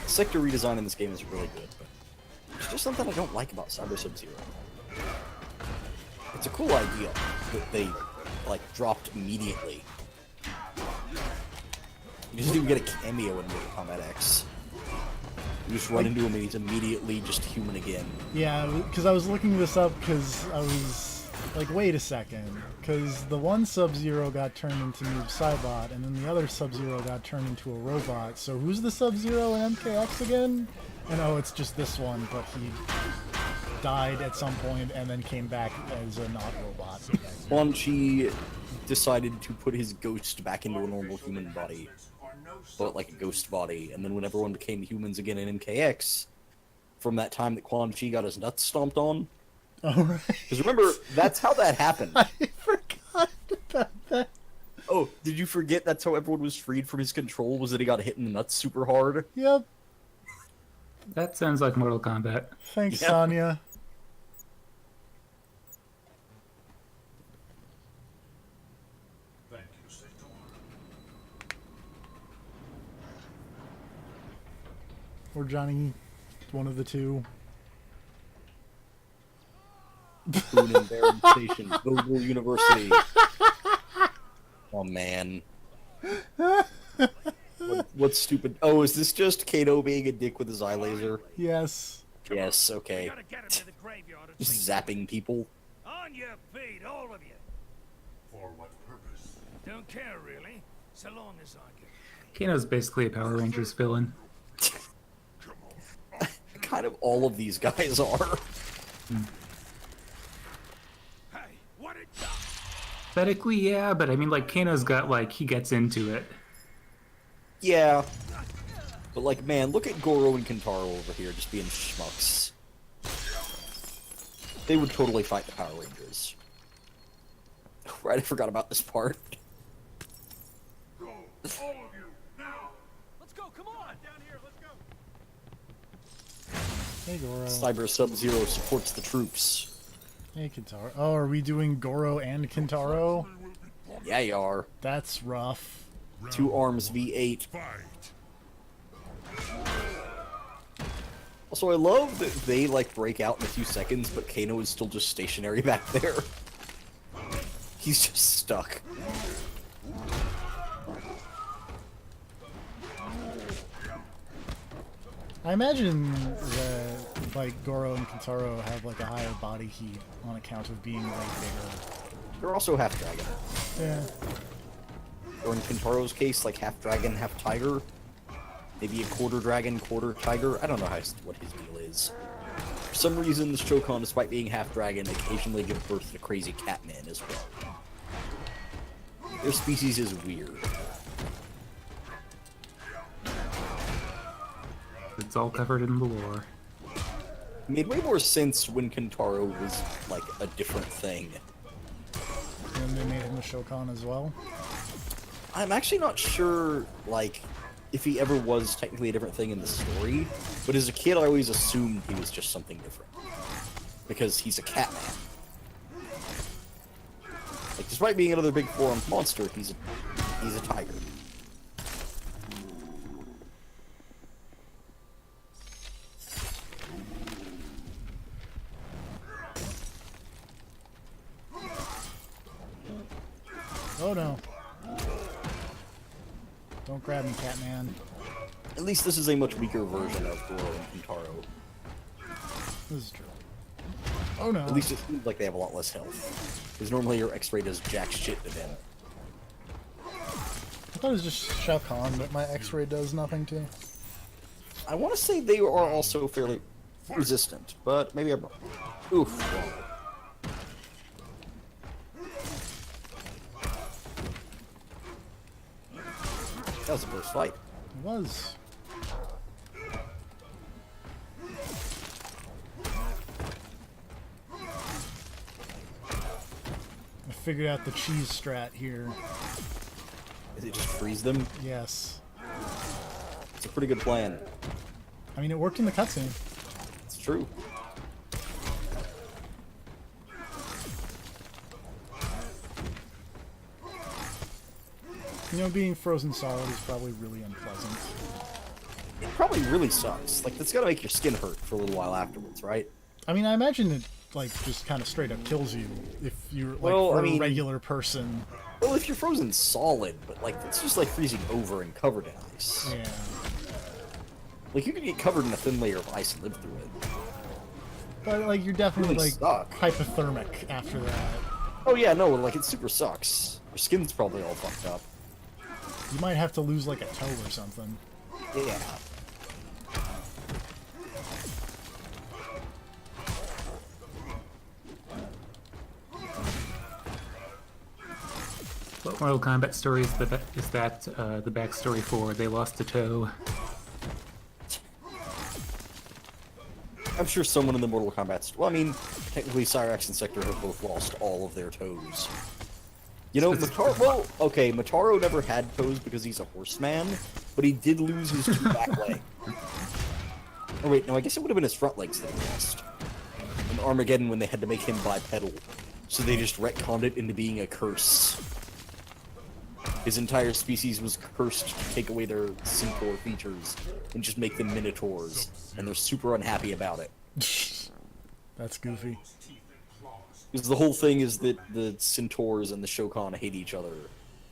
Sector redesign in this game is really good, but there's just something I don't like about Cyber Sub-Zero. It's a cool idea that they, like, dropped immediately. He doesn't even get a cameo in Mortal Kombat X. You just run into him and he's immediately just human again. Yeah, because I was looking this up because I was like, wait a second. Because the one Sub-Zero got turned into Noob Saibot, and then the other Sub-Zero got turned into a robot. So who's the Sub-Zero in MKX again? And oh, it's just this one, but he died at some point and then came back as a not robot. Quan Chi decided to put his ghost back into a normal human body. But like a ghost body, and then when everyone became humans again in MKX, from that time that Quan Chi got his nuts stomped on. Oh, right. Because remember, that's how that happened. I forgot about that. Oh, did you forget that's how everyone was freed from his control, was that he got hit in the nuts super hard? Yep. That sounds like Mortal Kombat. Thanks, Yep. Sonya. Thank you, Sator. Or Johnny, one of the two. Boone and Baron Station, Global University. Oh man. What's stupid? Oh, is this just Kano being a dick with his eye laser? Yes. Yes, okay. Just zapping people. On your feet, all of you. For what purpose? Don't care, really. So long as I get... Kano's basically a Power Rangers villain. Kind of all of these guys are. Hey, what it... Aesthetically, yeah, but I mean, like, Kano's got, like, he gets into it. Yeah. But like, man, look at Goro and Kintaro over here just being schmucks. They would totally fight the Power Rangers. Right, I forgot about this part. Go, all of you, now! Let's go, come on! Down here, let's go! Hey, Goro. Cyber Sub-Zero supports the troops. Hey, Kintaro. Oh, are we doing Goro and Kintaro? Yeah, you are. That's rough. 2 arms V8. Also, I love that they, like, break out in a few seconds, but Kano is still just stationary back there. He's just stuck. I imagine that, like, Goro and Kintaro have, like, a higher body heat on account of being, like, bigger. They're also half dragon. Yeah. Or in Kintaro's case, like half dragon, half tiger. Maybe a quarter dragon, quarter tiger. I don't know what his deal is. For some reason, the Shokan, despite being half dragon, occasionally give birth to crazy catmen as well. Their species is weird. It's all covered in the lore. It made way more sense when Kintaro was, like, a different thing. And they made him a Shokan as well. I'm actually not sure, like, if he ever was technically a different thing in the story, but as a kid I always assumed he was just something different. Because he's a catman. Like, despite being another big four-armed monster, he's a tiger. Oh no. Don't grab me, Catman. At least this is a much weaker version of Goro and Kintaro. This is true. Oh no. At least it seems like they have a lot less health. Because normally your X-ray does jack shit to them. I thought it was just Shao Kahn, but my X-ray does nothing to. I want to say they are also fairly resistant, but maybe I'm wrong. Oof. Wrong. That was the first fight. It was. I figured out the cheese strat here. Is it just freeze them? Yes. It's a pretty good plan. I mean, it worked in the cutscene. It's true. You know, being frozen solid is probably really unpleasant. It probably really sucks. Like, that's gotta make your skin hurt for a little while afterwards, right? I mean, I imagine it like just kind of straight up kills you if you're like Well, for I mean- a regular person. Well, if you're frozen solid, but like it's just like freezing over and covered in ice. Yeah. Like you can get covered in a thin layer of ice and live through it. But like you're definitely Really like suck. hypothermic after that. Oh yeah, no, like it super sucks. Your skin's probably all fucked up. You might have to lose like a toe or something. Yeah. What Mortal Kombat story is that the backstory for they lost a toe? I'm sure someone in the Mortal Kombat. Well, I mean, technically, Cyrax and Sector have both lost all of their toes. You know, Mataro. Well, okay, Mataro never had toes because he's a horseman, but he did lose his two back legs. Oh wait, no, I guess it would have been his front legs that he lost. In Armageddon, when they had to make him bipedal, so they just retconned it into being a curse. His entire species was cursed to take away their centaur features and just make them minotaurs, and they're super unhappy about it. That's goofy. Because the whole thing is that the centaurs and the Shokan hate each other.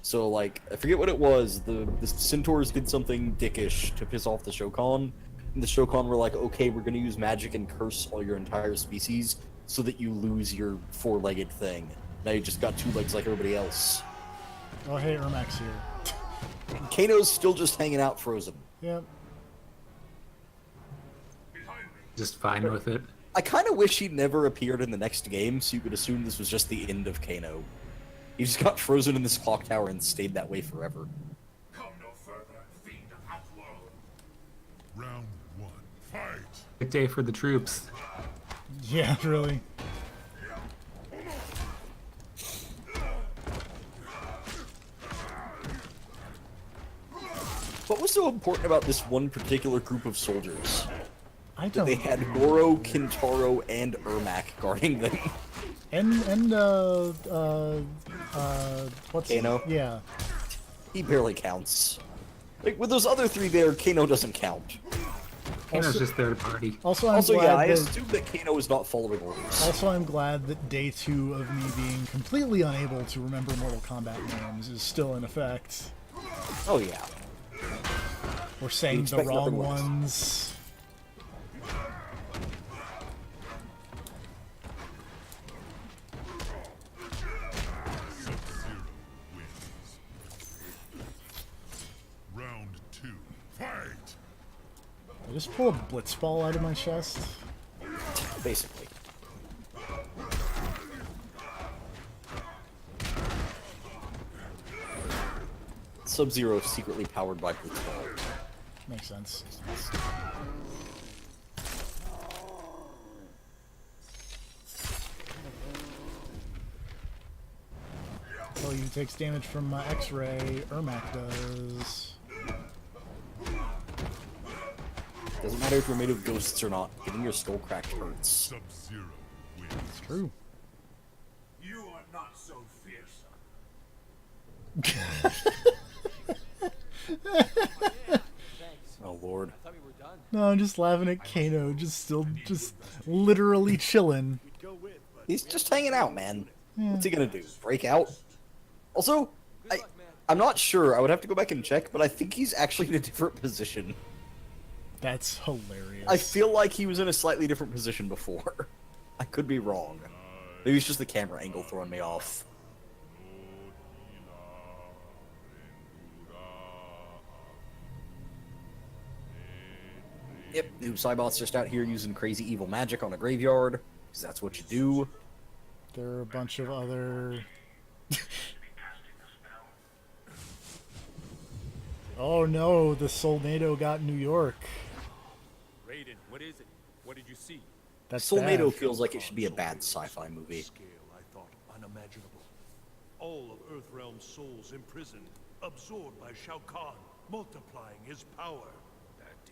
So, like, I forget what it was, the centaurs did something dickish to piss off the Shokan, and the Shokan were like, okay, we're gonna use magic and curse all your entire species so that you lose your four-legged thing. Now you just got two legs like everybody else. Oh hey, Ermac's here. Kano's still just hanging out frozen. Yep. Just fine with it. I kind of wish he'd never appeared in the next game, so you could assume this was just the end of Kano. He just got frozen in this clock tower and stayed that way forever. Come no further, fiend of Outworld. Round 1. Fight! Good day for the troops. Yeah, really. What was so important about this one particular group of soldiers? I That don't. they had Goro, Kintaro, and Ermac guarding them. And what's Kano? Yeah. He barely counts. Like, with those other three there, Kano doesn't count. Kano's Also- just there to party. Also, I'm Also, glad yeah, I that. assume that Kano is not following orders. Also, I'm glad that day 2 of me being completely unable to remember Mortal Kombat names is still in effect. Oh, yeah. We're saying the expect wrong nothing less. ones. Sub-Zero wins. Round 2. Fight! I just pull a blitz ball out of my chest. Basically. Sub-Zero is secretly powered by Blitzball. Makes sense. Oh, he takes damage from X-ray. Ermac does. Doesn't matter if you're made of ghosts or not, getting your skull cracked hurts. Sub-Zero wins. It's true. You are not so fearsome. Oh lord. Thought we were done. No, I'm just laughing at Kano, just literally chilling. Go with, but He's just hanging out, man. What's he gonna do? Break out? Also, I'm not sure. I would have to go back and check, but I think he's actually in a different position. That's hilarious. I feel like he was in a slightly different position before. I could be wrong. Maybe it's just the camera angle throwing me off. Yep, Noob Saibot's just out here using crazy evil magic on a graveyard, because that's what you do. There are a bunch of other... Oh no, the Solnado got New York. Raiden, what is it? What did you see? That's Soulnado bad. feels like it should be a bad sci-fi movie. Scale I thought unimaginable. All of Earthrealm's souls imprisoned, absorbed by Shao Kahn, multiplying his power.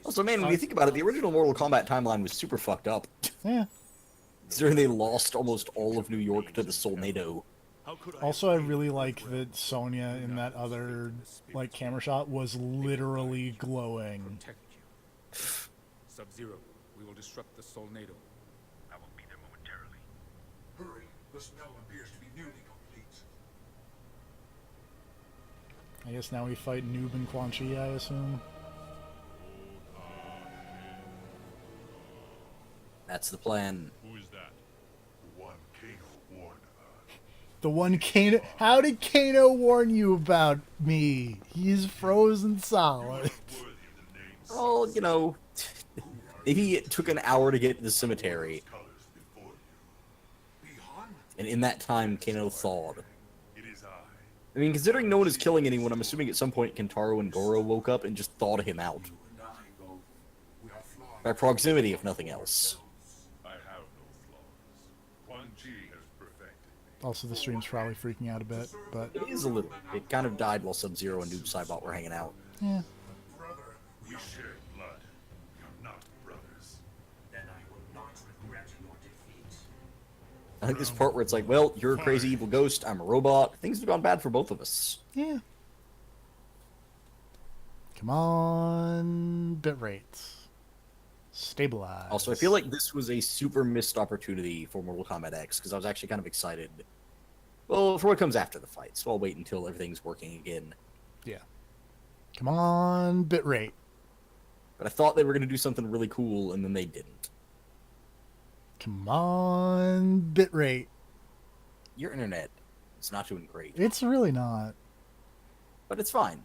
Also, man, when you think about it, the original Mortal Kombat timeline was super fucked up. Yeah. Considering they lost almost all of New York to the Soulnado. How could I Also, I really like that Sonya in that other, like, camera shot was literally glowing. Protect you. Sub-Zero, we will disrupt the Solnado. I will be there momentarily. The spell appears to be nearly complete. I guess now we fight Noob and Quan Chi, I assume. That's the plan. Who is that? One Kano warned about. The one Kano... How did Kano warn you about me? He's frozen solid. Worthy of the name Well, you know, maybe it took an hour to get to the cemetery, colors before you. Beyond, and in that time, Kano thawed. it is I. I mean, considering no one is killing anyone, I'm assuming at some point Kentaro and Goro woke up and just thawed him out. You and I both. We are flawed. By proximity, if nothing else. I have no flaws. Quan Chi has perfected me. Also, the stream's probably freaking out a bit, but... It is a little. It kind of died while Sub-Zero and Noob Saibot were hanging out. Yeah. Brother, we share blood. We are not brothers. Then I will not regret your defeat. I think this part where it's like, well, you're a crazy evil ghost, I'm a robot. Things have gone bad for both of us. Yeah. Come on, bitrate. Stabilize. Also, I feel like this was a super missed opportunity for Mortal Kombat X, because I was actually kind of excited. Well, for what comes after the fight, so I'll wait until everything's working again. Yeah. Come on, bitrate. But I thought they were going to do something really cool, and then they didn't. Come on, bitrate. Your internet is not doing great, It's really not. but it's fine.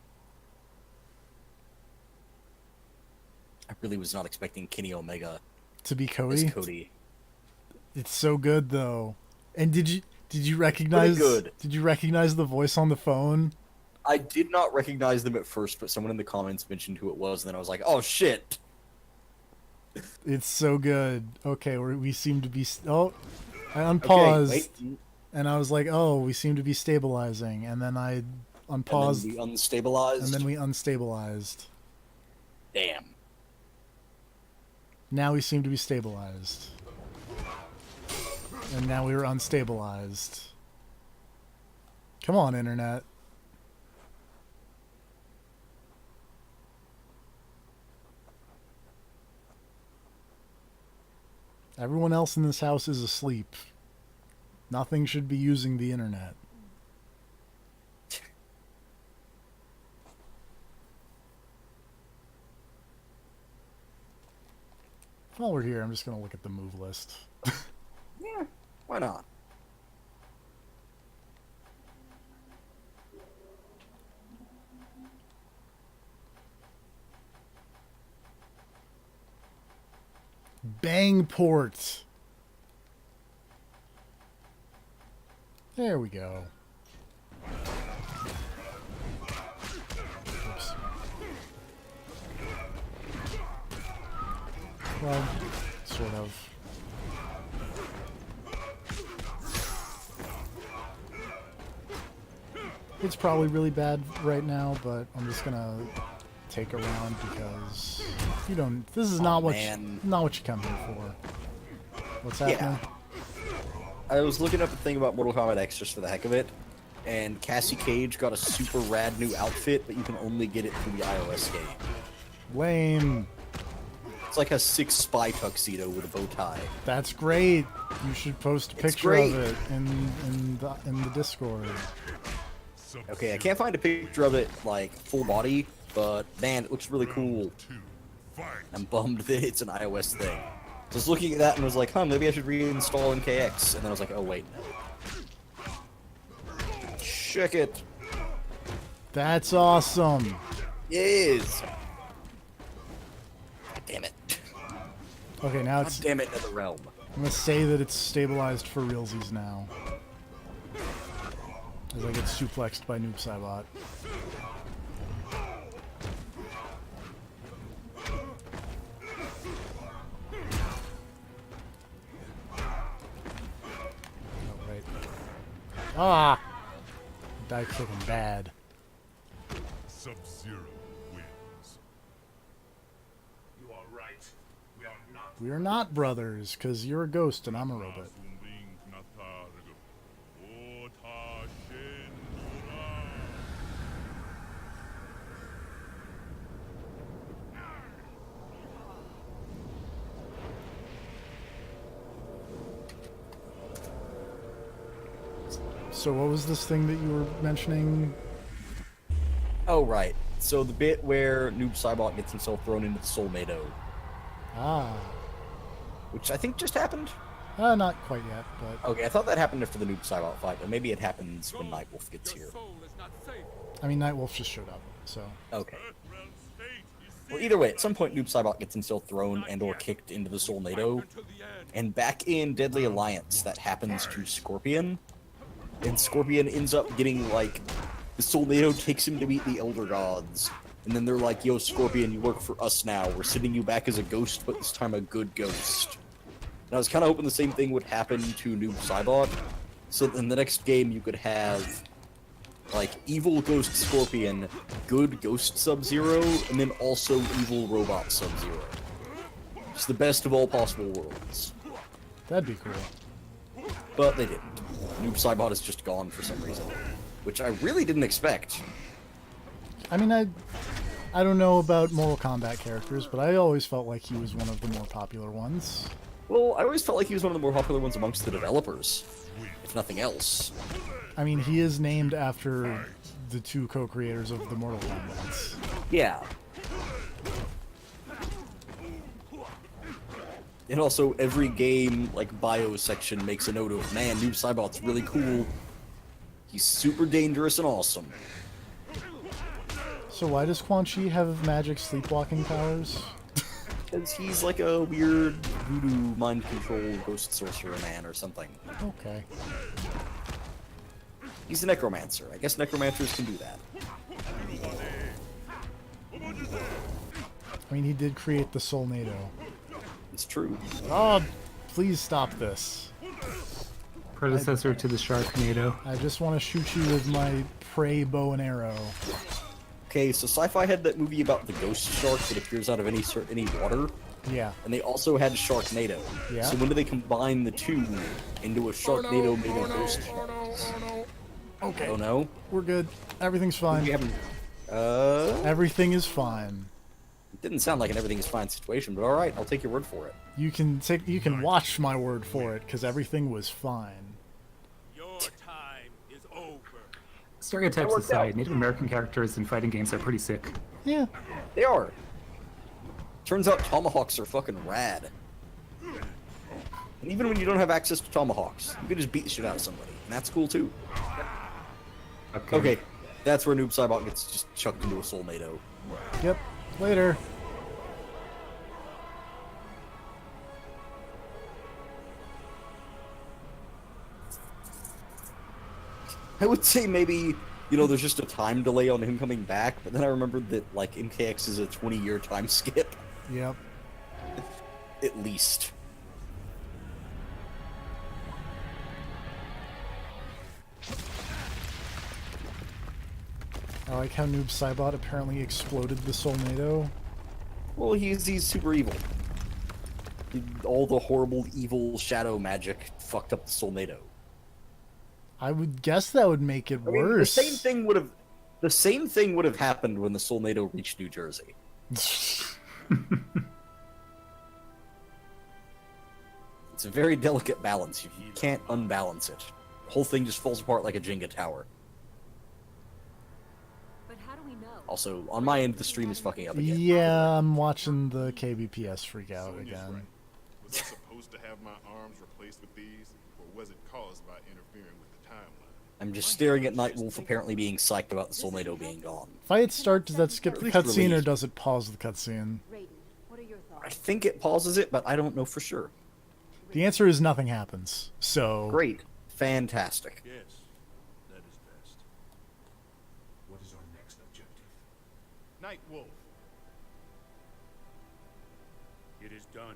I really was not expecting Kenny Omega To be as Cody. Cody. It's so good though. And did you recognize good. Did you recognize the voice on the phone? I did not recognize them at first, but someone in the comments mentioned who it was, and then I was like, oh shit! It's so good. Okay, we seem to be I unpaused Okay, wait. and I was like, "Oh, we seem to be stabilizing." And then I unpaused And then we unstabilized. and then we unstabilized. Damn. Now we seem to be stabilized. And now we were unstabilized. Come on, internet. Everyone else in this house is asleep. Nothing should be using the internet. While we're here, I'm just going to look at the move list. Yeah, why not? Bang port. There we go. Oops. Well, sort of. It's probably really bad right now, but I'm just gonna take a round because you don't. This is not what not what you come here for. What's happening? I was looking up a thing about Mortal Kombat X just for the heck of it, and Cassie Cage got a super rad new outfit, but you can only get it through the iOS game. Lame. It's like a 6 spy tuxedo with a bow tie. That's great. You should post a It's picture great. of it in the Discord. Okay, I can't find a picture of it, like, full body, but man, it looks really cool. I'm bummed that it's an iOS thing. So I was looking at that and was like, huh, maybe I should reinstall NKX. And then I was like, oh wait, no. Check it. That's awesome. Yes. God damn it. Okay, now God it's. damn it, NetherRealm. I'm gonna say that it's stabilized for realsies now. As I get suplexed by Noob Saibot. Oh, right. Ah! Die kicking bad. Sub-Zero wins. You are right. We are not. We are not brothers, because you're a ghost and I'm a robot. So what was this thing that you were mentioning? Oh, right. So the bit where Noob Saibot gets himself thrown into the Soulmado, Ah. which I think just happened. Not quite yet, but... Okay, I thought that happened after the Noob Saibot fight, but maybe it happens when Nightwolf gets here. I mean, Nightwolf just showed up, so... Okay. Well, either way, at some point Noob Saibot gets himself thrown and or kicked into the Soulnado, and back in Deadly Alliance, that happens to Scorpion, and Scorpion ends up getting, like, the Soulnado takes him to meet the Elder Gods, and then they're like, yo, Scorpion, you work for us now, we're sending you back as a ghost, but this time a good ghost. And I was kind of hoping the same thing would happen to Noob Saibot, so in the next game you could have, like, evil Ghost Scorpion, good Ghost Sub-Zero, and then also evil Robot Sub-Zero. It's the best of all possible worlds. That'd be cool. But they didn't. Noob Saibot is just gone for some reason, which I really didn't expect. I mean, I don't know about Mortal Kombat characters, but I always felt like he was one of the more popular ones. Well, I always felt like he was one of the more popular ones amongst the developers, if nothing else. I mean, he is named after the two co-creators of the Mortal Kombats. Yeah. And also, every game, like, bio section makes a note of, man, Noob Saibot's really cool. He's super dangerous and awesome. So why does Quan Chi have magic sleepwalking powers? Because he's like a weird voodoo mind control ghost sorcerer man or something. Okay. He's a necromancer. I guess necromancers can do that. I mean, he did create the Soulnado. It's true. Oh, please stop this. Predecessor to the Sharknado. I just want to shoot you with my prey bow and arrow. Okay, so Sci-Fi had that movie about the ghost shark that appears out of any water. Yeah. And they also had Sharknado. Yeah. So when do they combine the two into a Sharknado made of ghost sharks? Okay. Oh no? We're good. Everything's fine. Everything is fine. It didn't sound like an everything is fine situation, but alright, I'll take your word for it. You can watch my word for it, because everything was fine. Your time is over. Stereotypes aside, Native American characters in fighting games are pretty sick. Yeah. They are. Turns out tomahawks are fucking rad. And even when you don't have access to tomahawks, you can just beat the shit out of somebody. And that's cool too. Okay. That's where Noob Saibot gets just chucked into a Soulnado. Yep. Later. I would say maybe, you know, there's just a time delay on him coming back, but then I remembered that, like, MKX is a 20-year time skip. Yep. At least. I like how Noob Saibot apparently exploded the Soulnado. Well, he's super evil. All the horrible, evil shadow magic fucked up the Soulnado. I would guess that would make it worse. The same thing would have happened when the Soulnado reached New Jersey. It's a very delicate balance. You can't unbalance it. The whole thing just falls apart like a Jenga tower. But how do we know? Also, on my end, the stream is fucking up again. Yeah, I'm watching the KBPS freak out again. Was I supposed to have my arms replaced with these, or was it caused by interfering with the timeline? I'm just staring at Nightwolf apparently being psyched about the Soulnado being gone. If I hit start, does that skip the Or at least cutscene or relieved. does it pause the cutscene? What are your thoughts? I think it pauses it, but I don't know for sure. The answer is nothing happens. So Great. Fantastic. Yes, that is best. What is our next objective? Nightwolf. It is done.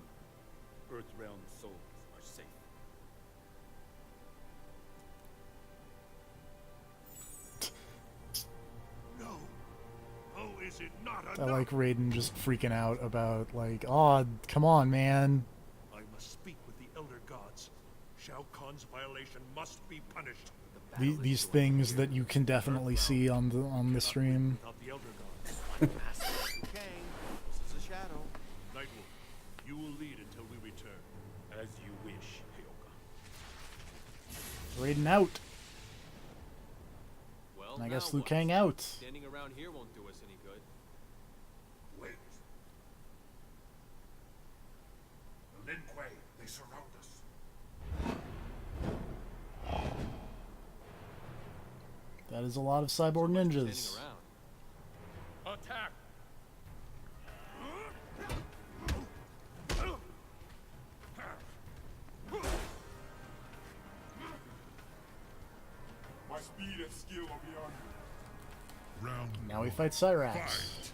Earthrealm souls are safe. No. Oh, is it not I enough? like Raiden just freaking out about like, oh, come on, man. I must speak with the Elder Gods. Shao Kahn's violation must be punished. These things that you can definitely see on the stream. Without the Elder Gods. Kang, this is a shadow. Nightwolf, you will lead until we return. As you wish, Hyoka. Raiden out. And I guess now Liu what? Kang out. Standing around here won't do us any good. Wait. Lin Kuei, they surround us. That is a lot of cyborg ninjas. Standing around. Attack! My speed and skill are beyond you. Round Now we fight Cyrax. fight.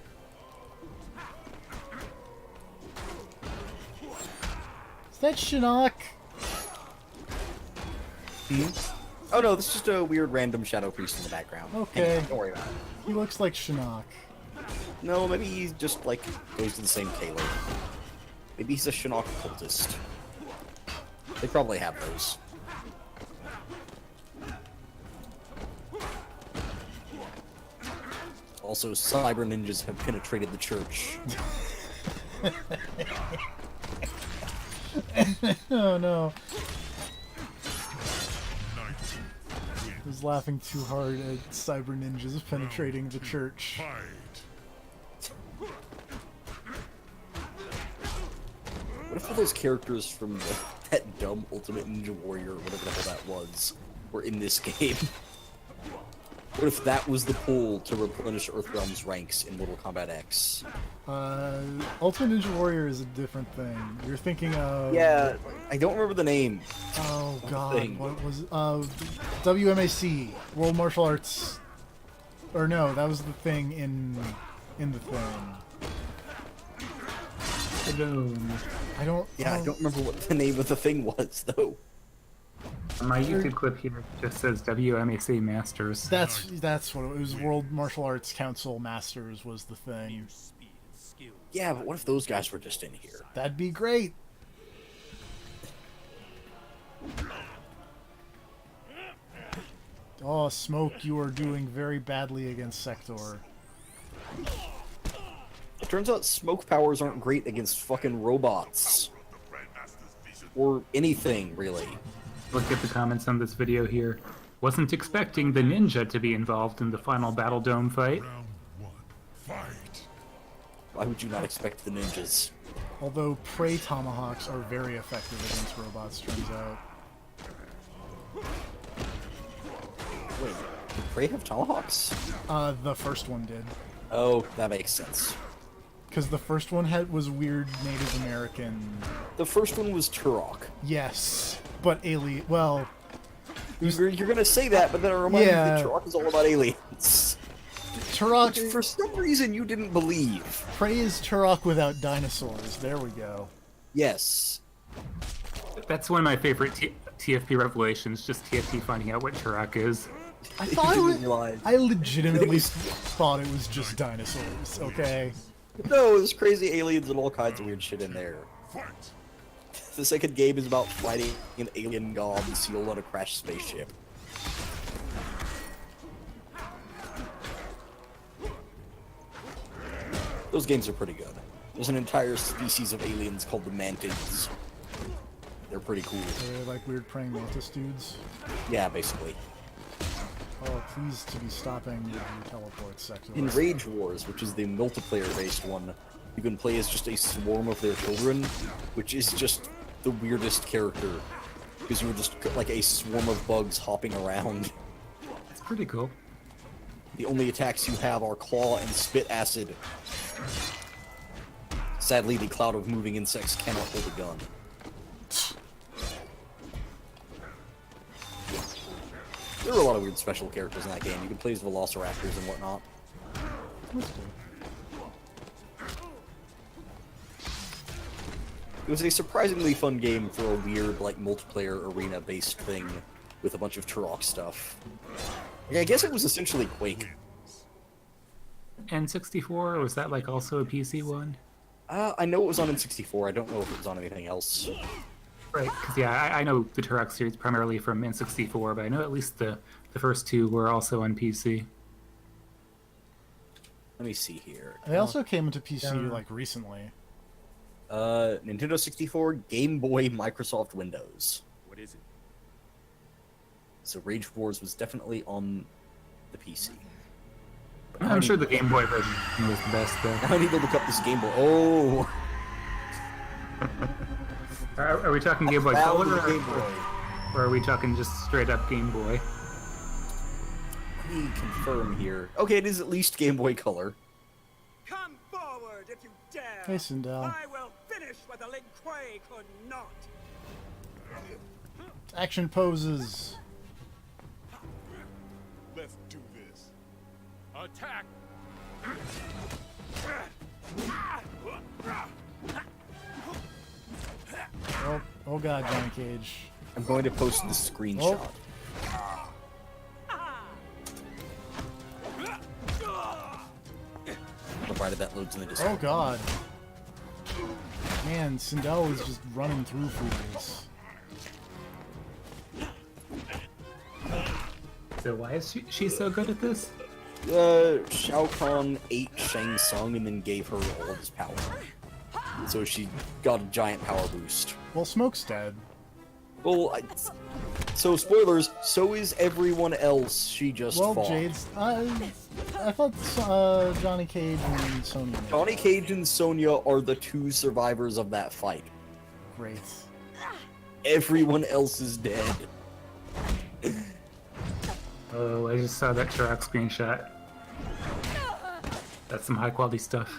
Is that Shinnok? Oh no, this is just a weird random shadow priest in the background. Okay. Don't worry about it. He looks like Shinnok. No, maybe he just like goes to the same Kaler. Maybe he's a Shinnok cultist. They probably have those. Also, cyber ninjas have penetrated the church. Oh no. Knight I was laughing too hard at cyber ninjas penetrating the church. fight. What if all those characters from that dumb Ultimate Ninja Warrior, or whatever the hell that was, were in this game? What if that was the pull to replenish Earthrealm's ranks in Mortal Kombat X? Ultimate Ninja Warrior is a different thing. You're thinking of... Yeah, I don't remember the name. Oh god, thing. what was it? WMAC, World Martial Arts... Or no, that was the thing in the thing. I don't... Yeah, I don't remember what the name of the thing was, though. My YouTube clip here just says WMAC Masters. That's what it was. World Martial Arts Council Masters was the thing. Speed and skill. Yeah, but what if those guys were just in here? That'd be great. Oh, Smoke, you are doing very badly against Sector. It turns out smoke powers aren't great against fucking robots. Or anything, really. Look at the comments on this video here. Wasn't expecting the ninja to be involved in the final Battle Dome fight. Round one, fight. Why would you not expect the ninjas? Although prey tomahawks are very effective against robots, turns out. Wait, did Prey have tomahawks? The first one did. Oh, that makes sense. Because the first one was weird Native American. The first one was Turok. Yes, but alien. Well, You're gonna say that, but then it reminds me Yeah. that Turok is all about aliens. Turok. For some reason, you didn't believe. Prey is Turok without dinosaurs. There we go. Yes. That's one of my favorite TFP revelations, just TFP finding out what Turok is. I thought it was. didn't realize. I legitimately thought it was just dinosaurs. Okay. No, there's crazy aliens and all kinds of weird shit in there. Fight. The second game is about fighting an alien god sealed on a crashed spaceship. Those games are pretty good. There's an entire species of aliens called the Mantids. They're pretty cool. They're like weird praying mantis dudes. Yeah, basically. Oh, please to be stopping your teleport sector. In Rage Wars, which is the multiplayer-based one, you can play as just a swarm of their children, which is just the weirdest character. Because you're just like a swarm of bugs hopping around. It's pretty cool. The only attacks you have are claw and spit acid. Sadly, the cloud of moving insects cannot hold a gun. There were a lot of weird special characters in that game. You could play as velociraptors and whatnot. It was a surprisingly fun game for a weird, like, multiplayer arena-based thing with a bunch of Turok stuff. Yeah, I guess it was essentially Quake. N64, or was that like also a PC one? I know it was on N64. I don't know if it was on anything else. Right, because yeah, I know the Turok series primarily from N64, but I know at least the first two were also on PC. Let me see here. They also came into PC like recently. Nintendo 64, Game Boy, Microsoft Windows. What is it? So Rage Wars was definitely on the PC. I'm sure the Game Boy version was the best, though. Now I need to look up this Game Boy. Oh! Are we talking Game Boy Found Color, the Game Boy. or are we talking just straight up Game Boy? Let me confirm here. Okay, it is at least Game Boy Color. Come forward if you dare. Hey, Sindel. I will finish what the Lin Kuei could not. Action poses. Let's do this. Attack! Oh god, Johnny Cage. I'm going to post the screenshot. Provided that loads in the Discord. Oh god. Man, Sindel is just running through fools. So why is she so good at this? Shao Kahn ate Shang Tsung and then gave her all of his power. So she got a giant power boost. Well, Smoke's dead. Well, so spoilers, so is everyone else she just Well, fought. Jade's... I thought Johnny Cage and Sonya... Johnny Cage and Sonya are the two survivors of that fight. Great. Everyone else is dead. Oh, I just saw that Turok screenshot. That's some high quality stuff.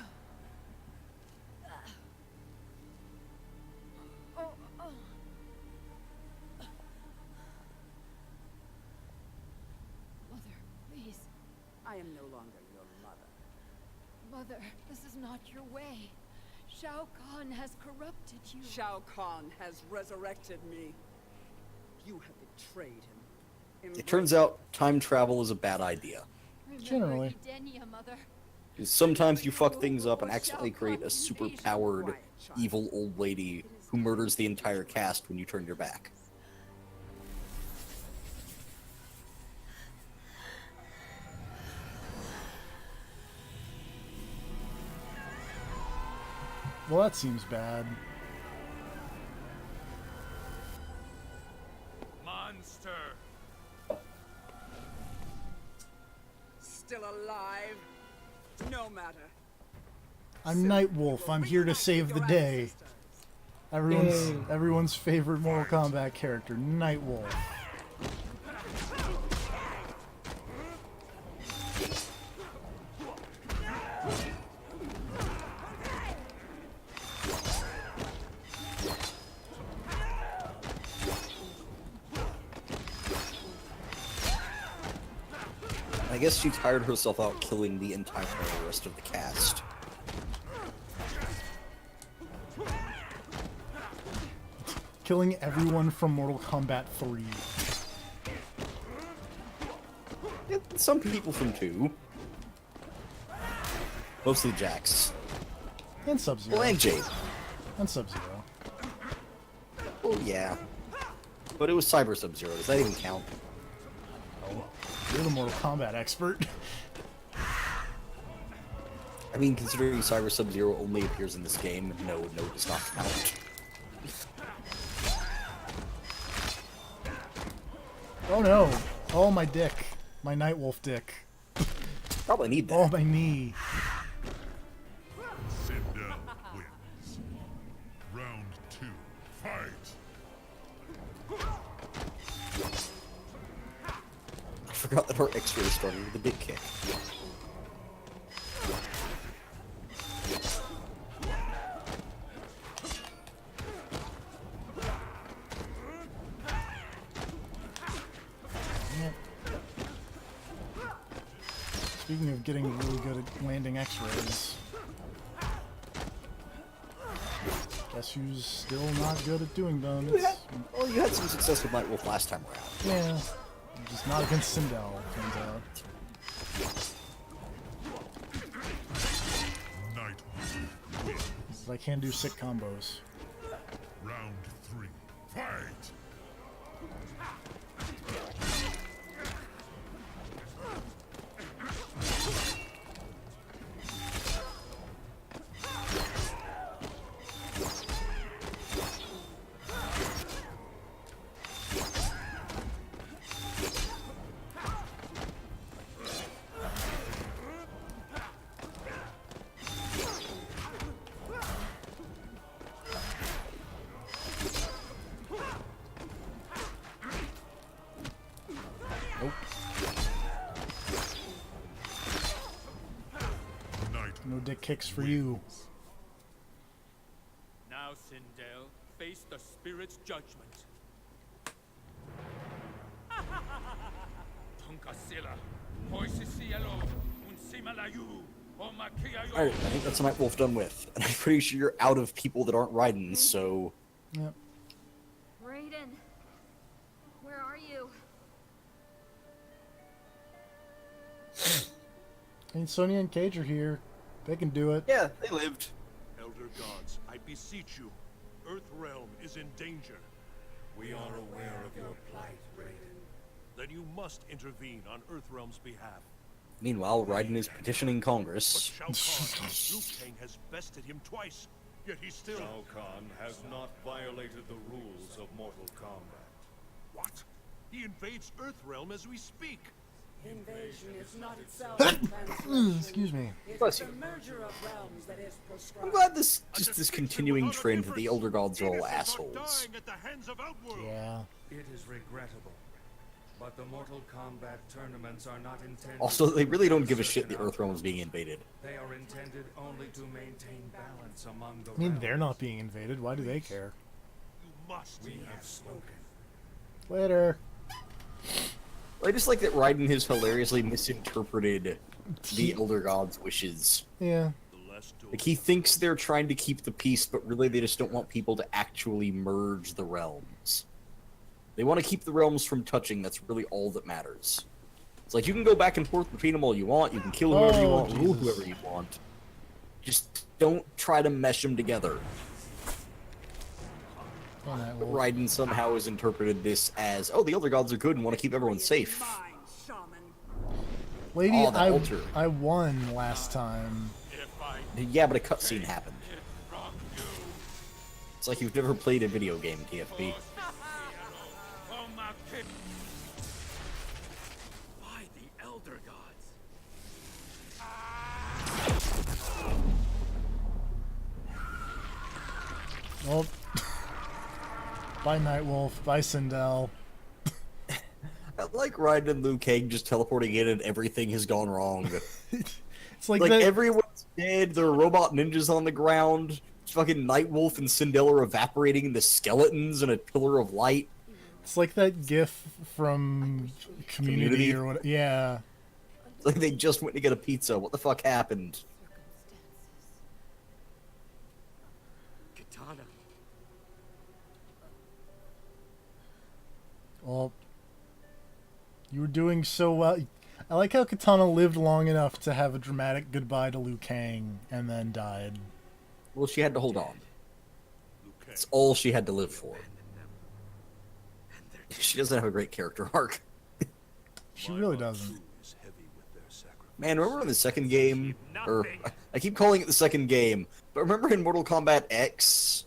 Mother, please. I am no longer your mother. Mother, this is not your way. Shao Kahn has corrupted you. Shao Kahn has resurrected me. You have betrayed him. It turns out time travel is a bad idea. Generally. Edenia, Mother. Because sometimes you fuck things up and accidentally create a super-powered, evil old lady who murders the entire cast when you turn your back. Well, that seems bad. Monster! Still alive? No matter. I'm Nightwolf. I'm here to save the day. Everyone's favorite Mortal Kombat character, Nightwolf. I guess she tired herself out killing the entire rest of the cast. Killing everyone from Mortal Kombat 3. Yeah, some people from 2. Mostly Jax. And Sub-Zero. Well, and Jade. And Sub-Zero. Oh, yeah. But it was Cyber Sub-Zero. Does that even count? You're the Mortal Kombat expert. I mean, considering Cyber Sub-Zero only appears in this game, no, it does not count. Oh no! Oh, my dick. My Nightwolf dick. Probably need that. Oh, my knee. Sindel wins. Round 2, fight! I forgot that our X-ray started with a big kick. Speaking of getting really good at landing X-rays, guess who's still not good at doing them? Well, you had some success with Nightwolf last time around. Yeah, just not against Sindel, turns out. Nightwolf wins. But I can do sick combos. Round 3, fight! No dick kicks for you. Now, Sindel, face the spirit's judgment. Tunkasila, Poisicielo, Unsimalayu, Omakiayo. Alright, I think that's a Nightwolf done with. And I'm pretty sure you're out of people that aren't Raiden, so... Yep. Raiden, where are you? I mean, Sonya and Cage are here. They can do it. Yeah, they lived. Elder gods, I beseech you. Earthrealm is in danger. We are aware of your plight, Raiden. Then you must intervene on Earthrealm's behalf. Meanwhile, Raiden is petitioning But Congress. Shao Kahn, Liu Kang has bested him twice, yet he still... Shao Kahn has not violated the rules of Mortal Kombat. What? He invades Earthrealm as we speak. Invasion is not itself a transgression. Excuse me. It Bless is you. the merger of realms that is prescribed. I'm glad this continuing trend that the Elder Gods are all assholes. Dying at the hands of Outworld. Yeah. It is regrettable, but the Mortal Kombat tournaments are not intended... Also, they really don't give a for shit the certain Earthrealm is being invaded. They are intended only to maintain balance among the I mean, realms. they're not being invaded. Why do they care? You must. We have spoken. Later. I just like that Raiden has hilariously misinterpreted the Yeah. Elder Gods' wishes. Yeah. Like, he thinks they're trying to keep the peace, but really they just don't want people to actually merge the realms. They want to keep the realms from touching, that's really all that matters. It's like, you can go back and forth between them all you want, you can kill whoever you want, rule Jesus. whoever you want. Just don't try to mesh them together. Oh, that But wolf. Raiden somehow has interpreted this as, oh, the Elder Gods are good and want to keep everyone safe. Mine, shaman. Lady, Oh, that altar. I won last time. Yeah, but a cutscene happened. It's like you've never played a video game, TFP. Why the Elder Gods? Well, bye Nightwolf. Bye Sindel. I like Raiden and Liu Kang just teleporting in and everything has gone wrong. It's like, Like, that. everyone's dead, there are robot ninjas on the ground, fucking Nightwolf and Sindel are evaporating into skeletons in a pillar of light. It's like that GIF from Community or what? Yeah. It's like they just went to get a pizza. What the fuck happened? Katana. Well, you were doing so well. I like how Katana lived long enough to have a dramatic goodbye to Liu Kang and then died. Well, she had to hold on. It's all she had to live for. She doesn't have a great character arc. She really doesn't. Man, remember in the second game? Or, I keep calling it the second game, but remember in Mortal Kombat X?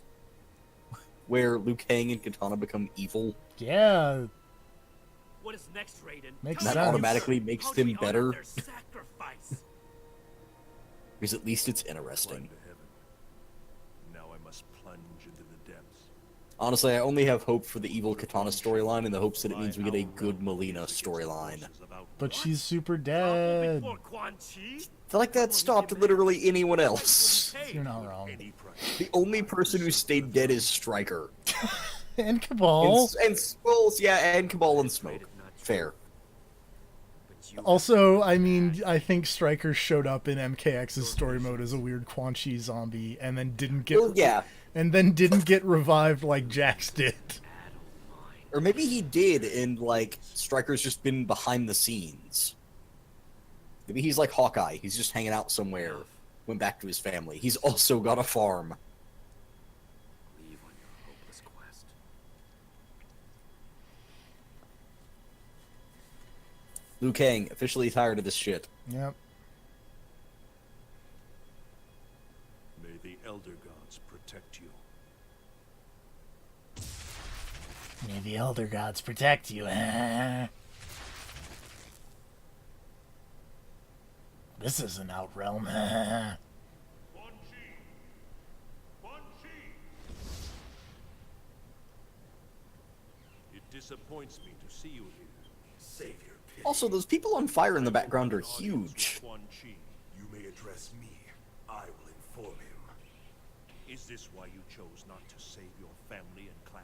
Where Liu Kang and Katana become evil? Yeah. What is next, Raiden? Makes That sense. automatically makes How do them we honor better. their sacrifice? Because at least it's interesting. Climb to heaven. Now I must plunge into the depths. Honestly, I only have hope for the evil Katana storyline in the hopes that it means we get a good Melina storyline. But she's super dead. Before Quan Chi? I feel like that stopped literally anyone else. You're not wrong. The only person who stayed dead is Stryker. And Cabal. And Cabal and Smoke. Fair. Also, I mean, I think Stryker showed up in MKX's story mode as a weird Quan Chi zombie, and then didn't get and then didn't get revived like Jax did. Or maybe he did, and like Stryker's just been behind the scenes. Maybe he's like Hawkeye. He's just hanging out somewhere. Went back to his family. He's also got a farm. Leave on your hopeless quest. Liu Kang, officially tired of this shit. Yep. May the Elder Gods protect you. May the Elder Gods protect you. This isn't Outrealm. It disappoints me to see you here. Savior. Also, those people on fire in the background are huge. Quan Chi. You may address me. I will inform him. Is this why you chose not to save your family and clan?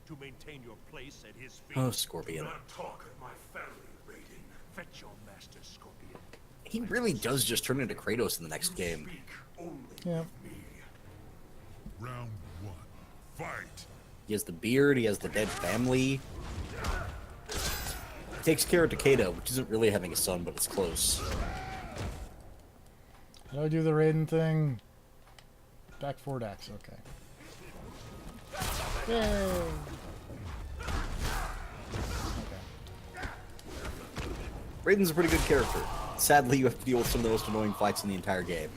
To maintain your place at his feet? Oh, Scorpion. Do not talk of my family, Raiden. Fetch your master, Scorpion. He really does just turn into Kratos in the next game. Speak only Yeah. with me. Round 1. Fight! He has the beard, he has the dead family. He takes care of Takeda, which isn't really having a son, but it's close. How do I do the Raiden thing? Back forward axe, okay. Yay! Okay. Raiden's a pretty good character. Sadly, you have to deal with some of the most annoying fights in the entire game.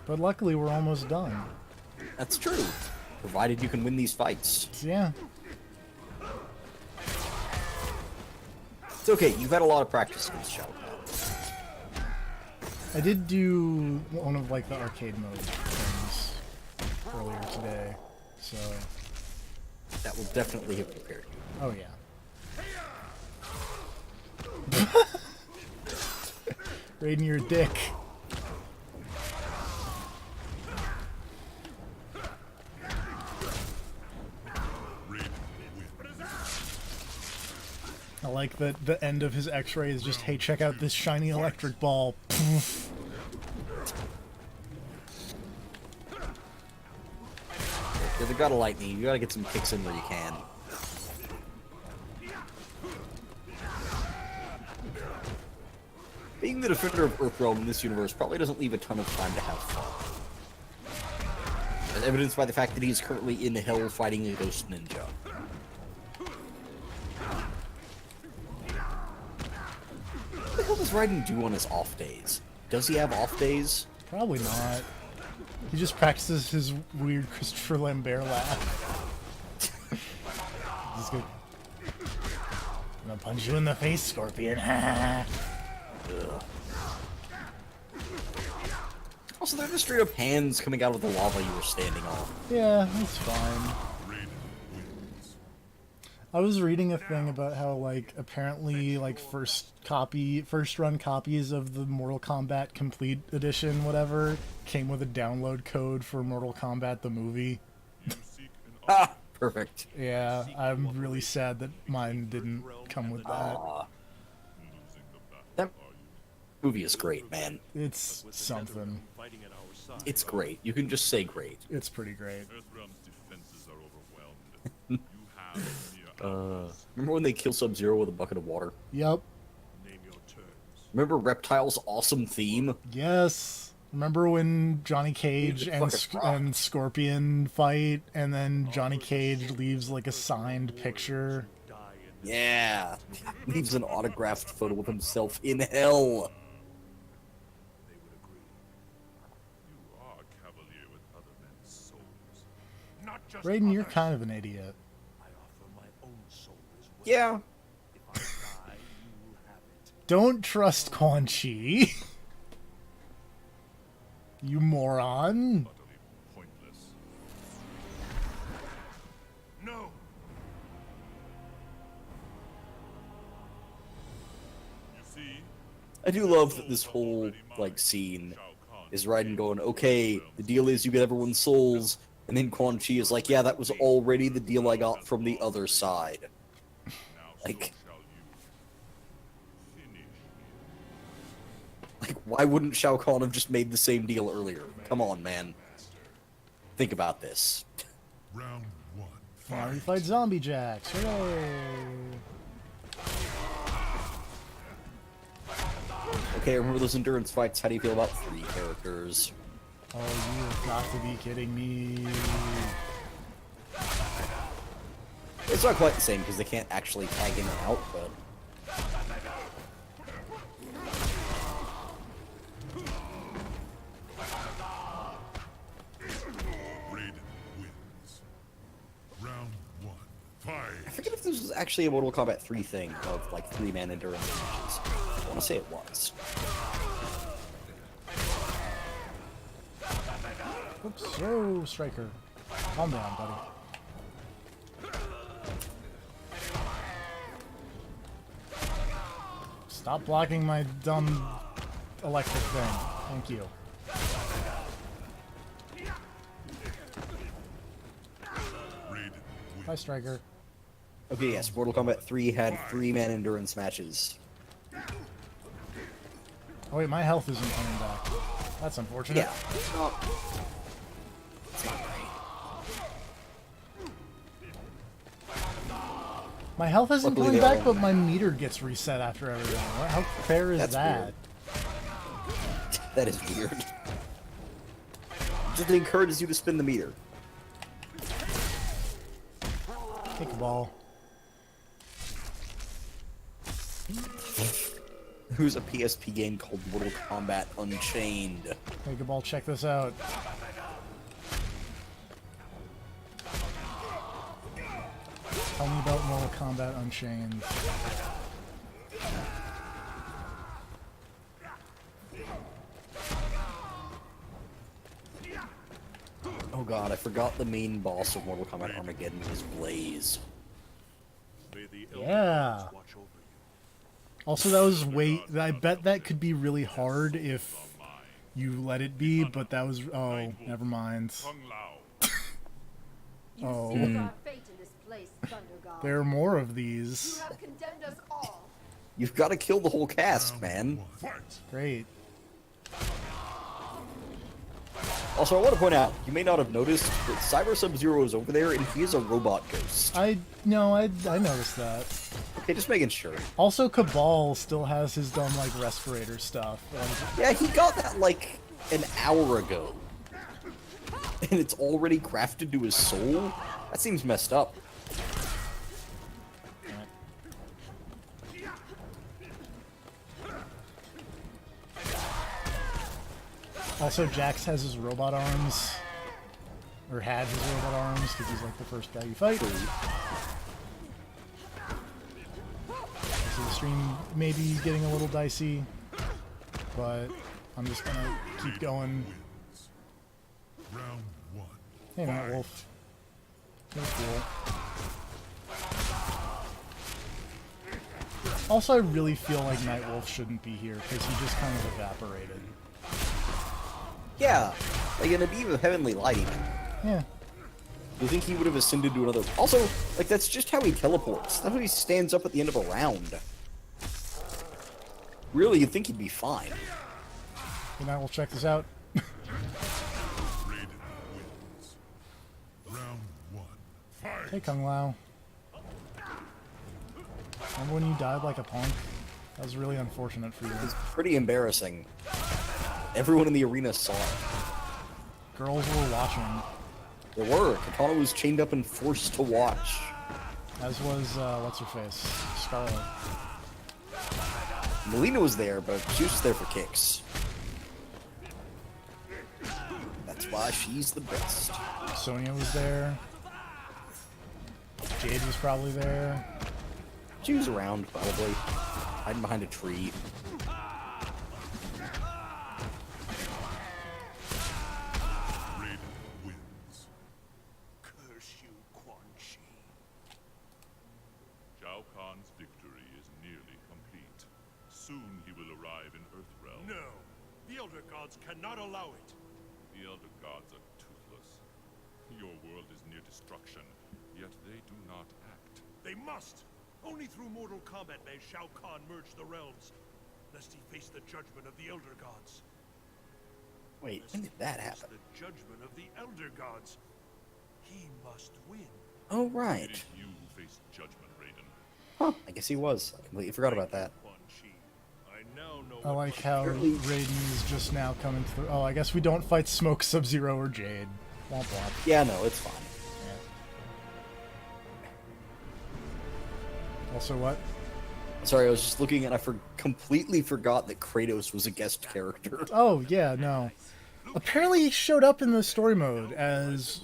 But luckily, we're almost done. That's true, provided you can win these fights. Yeah. It's okay, you've had a lot of practice against Shao Kahn. I did do one of like the arcade mode things earlier today, so That will definitely have prepared you. oh yeah. Raiden, you're a dick. I like that the end of his X-ray is just, hey, check out this shiny electric ball. Poof. You're the god of lightning, you gotta get some kicks in where you can. Being the defender of Earthrealm in this universe probably doesn't leave a ton of time to have fun. As evidenced by the fact that he's currently in hell fighting a ghost ninja. What the hell does Raiden do on his off days? Does he have off days? Probably not. He just practices his weird Christopher Lambert laugh. He's good. I'm gonna punch you in the face, Scorpion. Ugh. Also, they're just straight up hands coming out of the lava you were standing on. Yeah, that's fine. I was reading a thing about how, like, apparently, like, first run copies of the Mortal Kombat Complete Edition, whatever, came with a download code for Mortal Kombat the movie. Ah, perfect. Yeah, I'm really sad that mine didn't come with that. That movie is great, man. It's something. It's great. You can just say great. It's pretty great. Earthrealm's defenses are overwhelmed. You have Remember when they kill Sub-Zero with a bucket of water? Yep. Name your terms. Remember Reptile's awesome theme? Yes. Remember when Johnny Cage and Scorpion fight, and then Johnny Cage leaves like a signed picture? Yeah. Leaves an autographed photo of himself in hell. They would agree. You are a cavalier with other men's souls. Not just Raiden, you're others. kind of an idiot. I offer my own soul as well. Yeah. If I die, you will have it. Don't trust Quan Chi. You moron. Utterly pointless. No. You see, I do love that this whole, like, scene is Raiden going, okay, the deal is you get everyone's souls, and then Quan Chi is like, yeah, that was already the deal I got from the other side. now Like- so shall you. Finish. Like, why wouldn't Shao Kahn have just made the same deal earlier? Come on, man. Think about this. Round 1. Now we fight Zombie Jacks. Hooray. Okay, remember those endurance fights? How do you feel about 3 characters? Oh, you've got to be kidding me. It's not quite the same because they can't actually tag in and out, but... Raiden wins. Round 1. Fight. I forget if this was actually a Mortal Kombat 3 thing of, like, 3-man endurance matches. I want to say it was. Oops. Whoa, Striker. Calm down, buddy. Stop blocking my dumb electric thing. Thank you. Bye, Striker. Okay, yes, Mortal Kombat 3 had 3-man endurance matches. Oh wait, my health isn't coming back. That's unfortunate. Yeah. It's not right. My health isn't Luckily, coming they're back, all- but my meter gets reset after every round. How fair is That's that? That is weird. Just encourages you to spin the meter. Take a ball. Who's a PSP game called Mortal Kombat Unchained? Take a ball, check this out. Tell me about Mortal Kombat Unchained. Oh god, I forgot the main boss of Mortal Kombat Armageddon was Blaze. Yeah. Also, that was I bet that could be really hard if you let it be, but that was... Oh, never mind. Oh. Sealed our fate in this place, Thunder God. There are more of You these. have condemned us all. You've got to kill the whole cast, man. Great. Also, I want to point out, you may not have noticed, but Cyber Sub-Zero is over there, and he is a robot ghost. I noticed that. Okay, just making sure. Also, Cabal still has his dumb, like, respirator stuff. Yeah, he got that, like, an hour ago. And it's already crafted to his soul? That seems messed up. Also, Jax has his robot arms. Or had his robot arms, because he's, like, the first guy you fight. So the stream may be getting a little dicey, but I'm just gonna keep going. Round 1. Hey, Night Wolf. You're cool. Also, I really feel like Night Wolf shouldn't be here, because he just kind of evaporated. Yeah, like in a beam of heavenly light, even. Yeah. You think he would have ascended to another... Also, like, that's just how he teleports. That's how he stands up at the end of a round. Really, you'd think he'd be fine. Hey, Night Wolf, check this out. Round 1. Fight. Hey, Kung Lao. Remember when you died like a punk? That was really unfortunate for you. It's pretty embarrassing. Everyone in the arena saw it. Girls were watching. There were. Katana was chained up and forced to watch. As was, what's-her-face? Scarlet. Melina was there, but she was just there for kicks. That's why she's the best. Sonya was there. Jade was probably there. She was around, probably. Hiding behind a tree. Shao Kahn's victory is nearly complete. Soon he will arrive in Earthrealm. No! The Elder Gods cannot allow it! The Elder Gods are toothless. Your world is near destruction, yet they do not act. They must! Only through mortal combat may Shao Kahn merge the realms, lest he face the judgment of the Elder Gods. Wait, when did that happen? The judgment of the Elder Gods. He must win. Oh, right. It is you who face judgment, Raiden. Huh, I guess he was. I completely forgot about that. I like how Raiden is just now coming through. Oh, I guess we don't fight Smoke, Sub-Zero, or Jade. Womp womp. Yeah, no, it's fine. Yeah. Also, what? Sorry, I was just looking and I completely forgot that Kratos was a guest character. Oh, yeah, no. Apparently he showed up in the story mode as,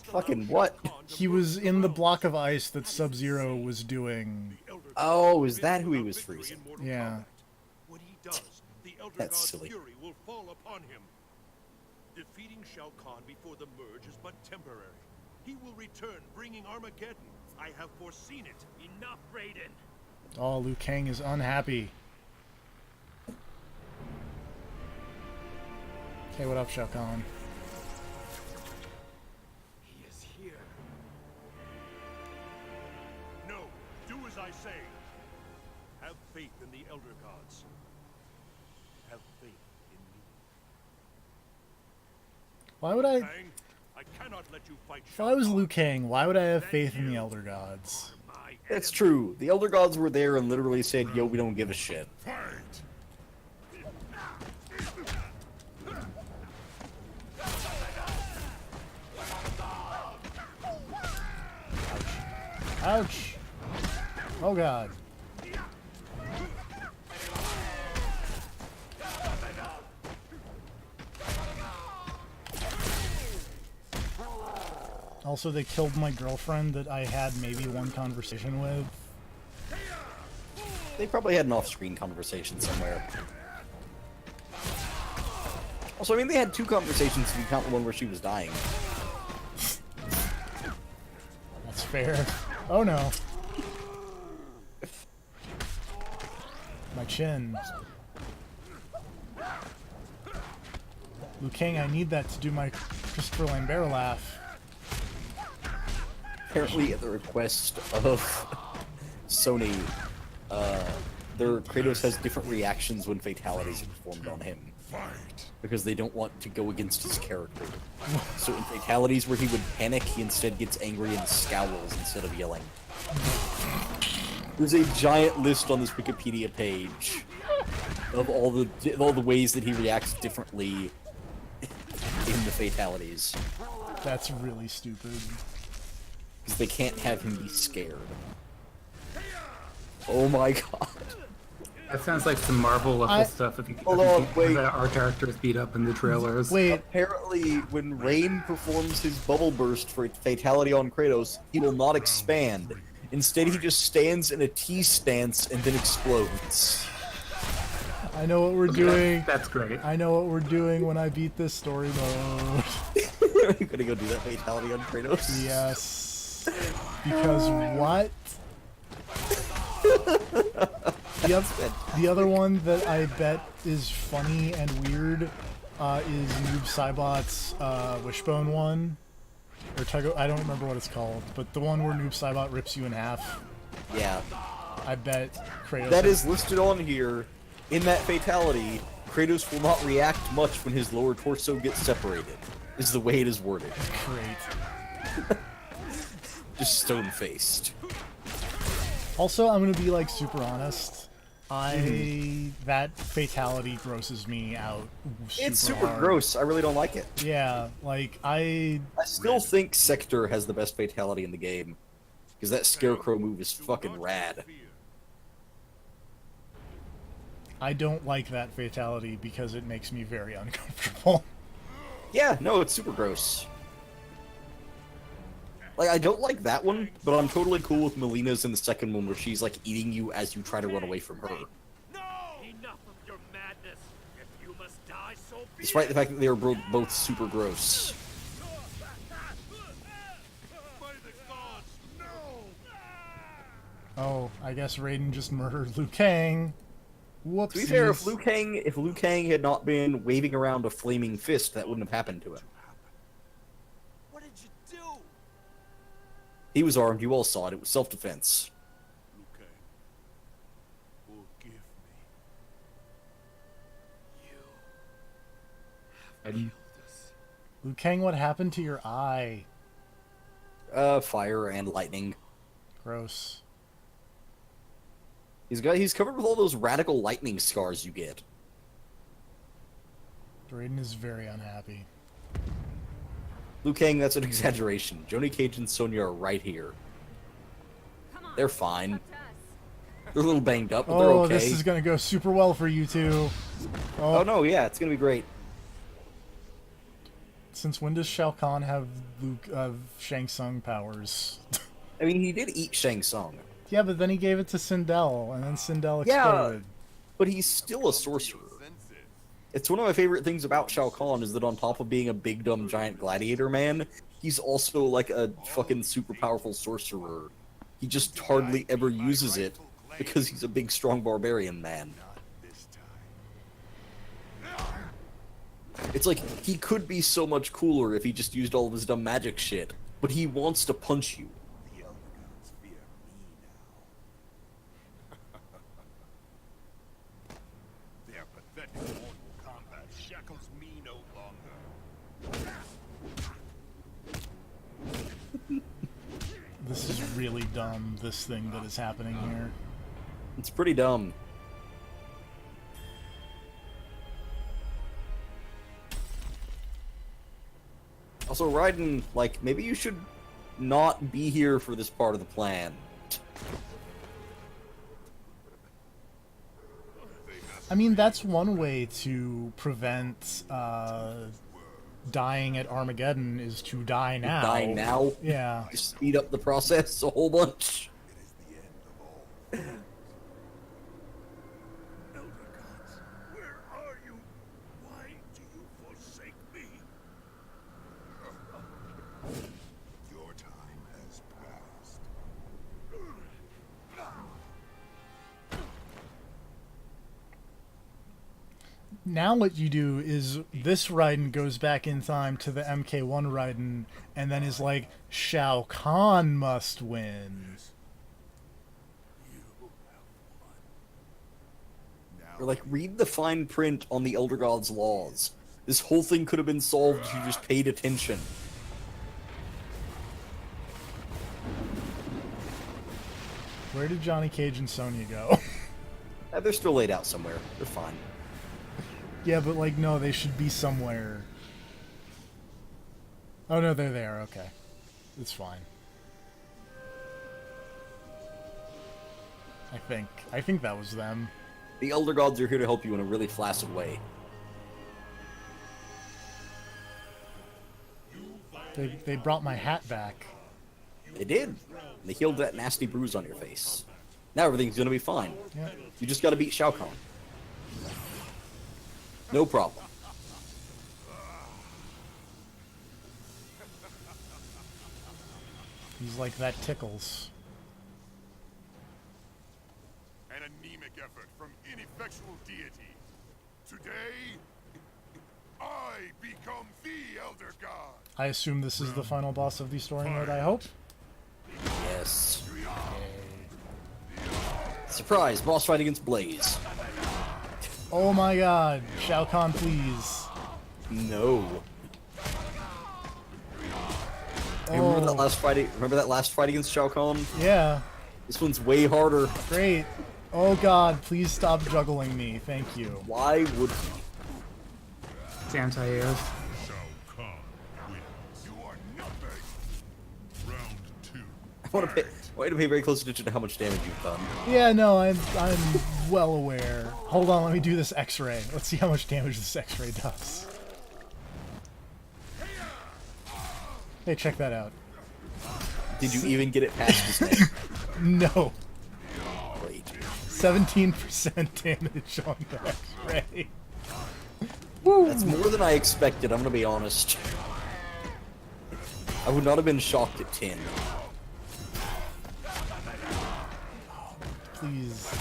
Fucking what? He was in the block of ice that Sub-Zero was doing. Oh, is that who he was freezing? Yeah. What he does, the Elder That's God's silly. fury will fall upon him. Defeating Shao Kahn before the merge is but temporary. He will return, bringing Armageddon. I have foreseen it. Enough, Raiden. Oh, Liu Kang is unhappy. Hey, what up, Shao Kahn? He is here. No, do as I say. Have faith in the Elder Gods. Have faith in me. Why would I... Kang, I cannot let you fight If I was Liu Kang, why would I have faith in the Elder Gods? That's true. The Elder Gods were there and literally said, yo, we don't give a shit. Ouch! Oh god. Also, they killed my girlfriend that I had maybe one conversation with. They probably had an off-screen conversation somewhere. Also, I mean, they had 2 conversations if you count the one where she was dying. That's fair. Oh no. My chin. Liu Kang, I need that to do my Christopher Lambert laugh. Apparently, at the request of Sony, their Kratos has different reactions when fatalities are performed on him. Because they don't want to go against his character. So in fatalities where he would panic, he instead gets angry and scowls instead of yelling. There's a giant list on this Wikipedia page of all the ways that he reacts differently in the fatalities. That's really stupid. Because they can't have him be scared. Oh my god. That sounds like some Marvel level stuff. If you wait. Our characters beat up in the trailers. Wait. Apparently, when Rain performs his bubble burst for a fatality on Kratos, he will not expand. Instead, he just stands in a T stance and then explodes. I know what we're doing. That's great. I know what we're doing when I beat this story mode. Are you gonna go do that fatality on Kratos? Yes. Because what? The other one that I bet is funny and weird is Noob Saibot's Wishbone one. Or I don't remember what it's called, but the one where Noob Saibot rips you in half. Yeah. I bet Kratos... That is listed on here. In that fatality, Kratos will not react much when his lower torso gets separated. Is the way it is worded. Great. Just stone-faced. Also, I'm gonna be like super honest. That fatality grosses me out. It's super hard. gross. I really don't like it. Yeah, like I still think Sector has the best fatality in the game, because that Scarecrow move is fucking rad. I don't like that fatality because it makes me very uncomfortable. Yeah, no, it's super gross. Like, I don't like that one, but I'm totally cool with Melina's in the second one where she's, like, eating you as you try to run away from her. No! Enough of your madness. If you must die, so be Despite the fact that they are both super gross. By the gods, no! Oh, I guess Raiden just murdered Liu Kang. Whoopsies. To be fair, if Liu Kang had not been waving around a flaming fist, that wouldn't have happened to him. What did you do? He was armed, you all saw it, it was self-defense. Liu Kang, forgive me. You have killed us. Liu Kang, what happened to your eye? Fire and lightning. Gross. He's covered with all those radical lightning scars you get. Raiden is very unhappy. Liu Kang, that's an exaggeration. Johnny Cage and Sonya are right here. They're fine. They're a little banged up, but they're okay. This is gonna go super well for you two. Oh no, yeah, it's gonna be great. Since when does Shao Kahn have Shang Tsung powers? I mean, he did eat Shang Tsung. Yeah, but then he gave it to Sindel, and then Sindel exploded. Yeah, but he's still a sorcerer. It's one of my favorite things about Shao Kahn is that on top of being a big dumb giant gladiator man, he's also like a fucking super powerful sorcerer. He just hardly ever uses it because he's a big, strong barbarian man. It's like, he could be so much cooler if he just used all of his dumb magic shit, but he wants to punch you. The Elder Gods fear me now. Their pathetic mortal combat shackles me no longer. This is really dumb, this thing that is happening here. It's pretty dumb. Also, Raiden, like, maybe you should not be here for this part of the plan. I mean, that's one way to prevent dying at Armageddon, is to die now. Die now? Yeah. Just speed up the process a whole bunch. Elder Gods, where are you? Why do you forsake me? Your time has passed. Now what you do is this Raiden goes back in time to the MK1 Raiden and then is like, Shao Kahn must win. Or like, read the fine print on the Elder Gods' laws. This whole thing could have been solved if you just paid attention. Where did Johnny Cage and Sonya go? They're still laid out somewhere. They're fine. Yeah, but like, no, they should be somewhere. Oh no, they're there, okay. It's fine. I think that was them. The Elder Gods are here to help you in a really flaccid way. They brought my hat back. They did. They healed that nasty bruise on your face. Now everything's gonna be fine. Yeah. You just gotta beat Shao Kahn. No problem. He's like, that tickles. An anemic effort from ineffectual deity. Today, I become the Elder God. I assume this is the final boss of the story mode, I hope? Yes. Surprise! Boss fight against Blaze. Oh my god, Shao Kahn, please. No. Hey, remember that last fight? Remember that last fight against Shao Kahn? Yeah. This one's way harder. Great. Oh god, please stop juggling me. Thank you. Why would he? It's anti-airs. I want to pay very close attention to how much damage you've done. Yeah, no, I'm well aware. Hold on, let me do this X-ray. Let's see how much damage this X-ray does. Hey, check that out. Did you even get it past his head? No. Great. 17% damage on the X-ray. Woo! That's more than I expected, I'm gonna be honest. I would not have been shocked at 10. Please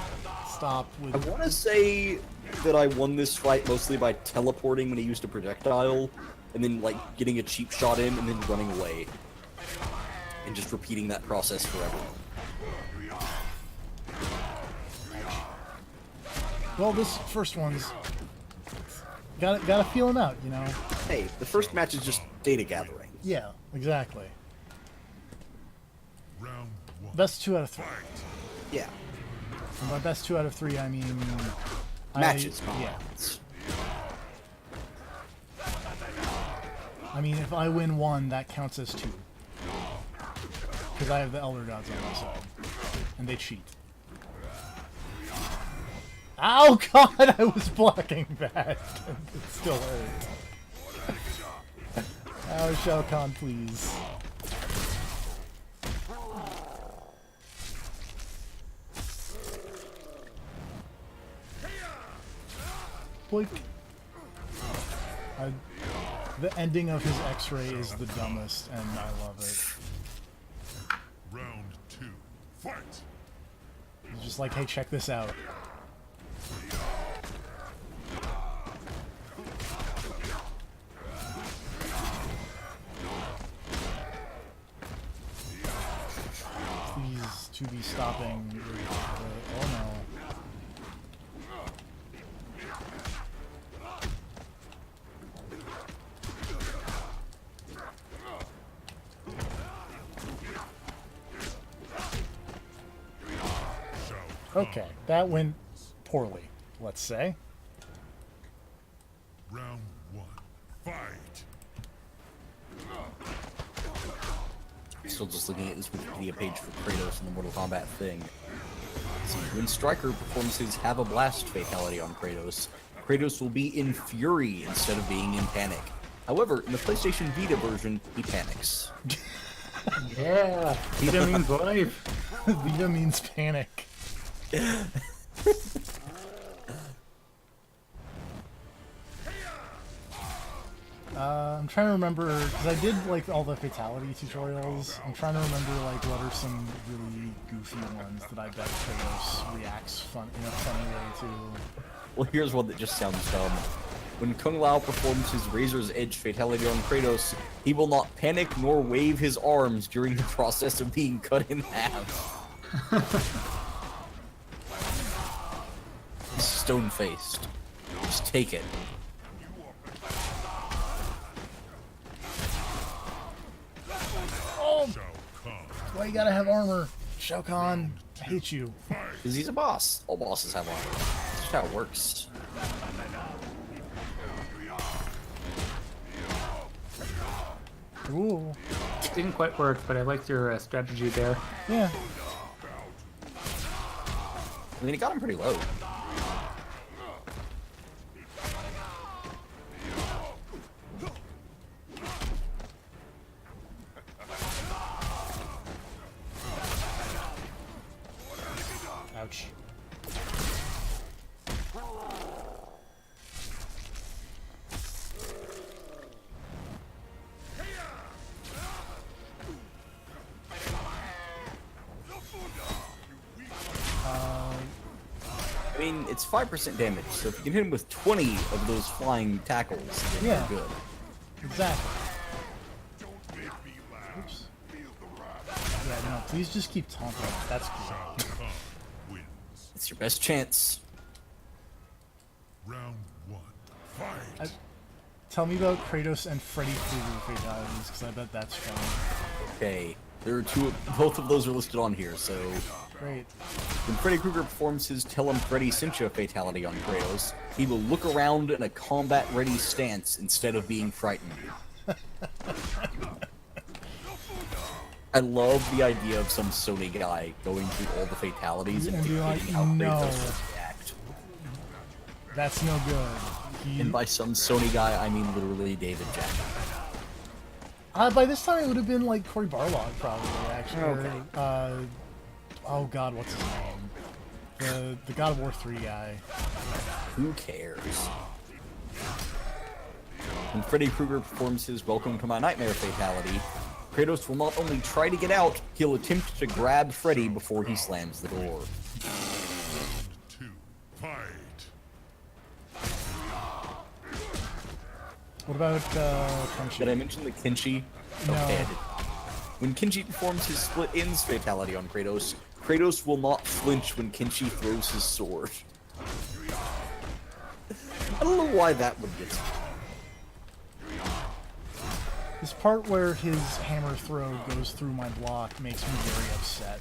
stop with... I want to say that I won this fight mostly by teleporting when he used a projectile, and then like getting a cheap shot in and then running away. And just repeating that process forever. Well, this first one's... Gotta feel him out, you know? Hey, the first match is just data gathering. Yeah, exactly. Best 2 out of 3. Yeah. And by best 2 out of 3, I mean... Matches, yeah. I mean, if I win 1, that counts as 2. Because I have the Elder Gods on my side. And they cheat. Ow, God! I was blocking that. It still hurt. Oh, Shao Kahn, please. Boink. The ending of his X-ray is the dumbest, and I love it. Round 2. Fight! He's just like, hey, check this out. Please to be stopping. Oh no. Okay, that went poorly, let's say. Round 1. Fight! Still just looking at this Wikipedia page for Kratos and the Mortal Kombat thing. See, when Striker performs his Have a Blast fatality on Kratos, Kratos will be in fury instead of being in panic. However, in the PlayStation Vita version, he panics. Yeah, Vita means life. Vita means panic. I'm trying to remember, because I did like all the fatality tutorials. I'm trying to remember like what are some really goofy ones that I bet Kratos reacts in a funny way to. Well, here's one that just sounds dumb. When Kung Lao performs his Razor's Edge fatality on Kratos, he will not panic nor wave his arms during the process of being cut in half. He's stone-faced. Just take it. Oh! Why you gotta have armor? Shao Kahn, I hate you. Because he's a boss. All bosses have armor. That's just how it works. Ooh. Didn't quite work, but I liked your strategy there. Yeah. I mean, it got him pretty low. Ouch. I mean, it's 5% damage, so if you can hit him with 20 of those flying tackles, then Yeah. you're good. Exactly. Oops. Yeah, no, please just keep taunting. That's cool. It's your best chance. Round 1. Fight! Tell me about Kratos and Freddy Krueger fatalities, because I bet that's fun. Okay, there are two. Both of those are listed on here, so... Great. When Freddy Krueger performs his Tell 'em Freddy Cincha fatality on Kratos, he will look around in a combat-ready stance instead of being frightened. I love the idea of some Sony guy going through all the fatalities and be like, dictating how no. Kratos will react. That's no good. And by some Sony guy, I mean literally David Jack. By this time, it would have been like Cory Barlog, probably, actually. Okay. Oh god, what's his name? The God of War 3 guy. Who cares? When Freddy Krueger performs his Welcome to My Nightmare fatality, Kratos will not only try to get out, he'll attempt to grab Freddy before he slams the door. 2. Fight! What about Kenshi? Did I mention the Kenshi? No. Okay. When Kenshi performs his Split Ends fatality on Kratos, Kratos will not flinch when Kenshi throws his sword. I don't know why that would get me. This part where his hammer throw goes through my block makes me very upset.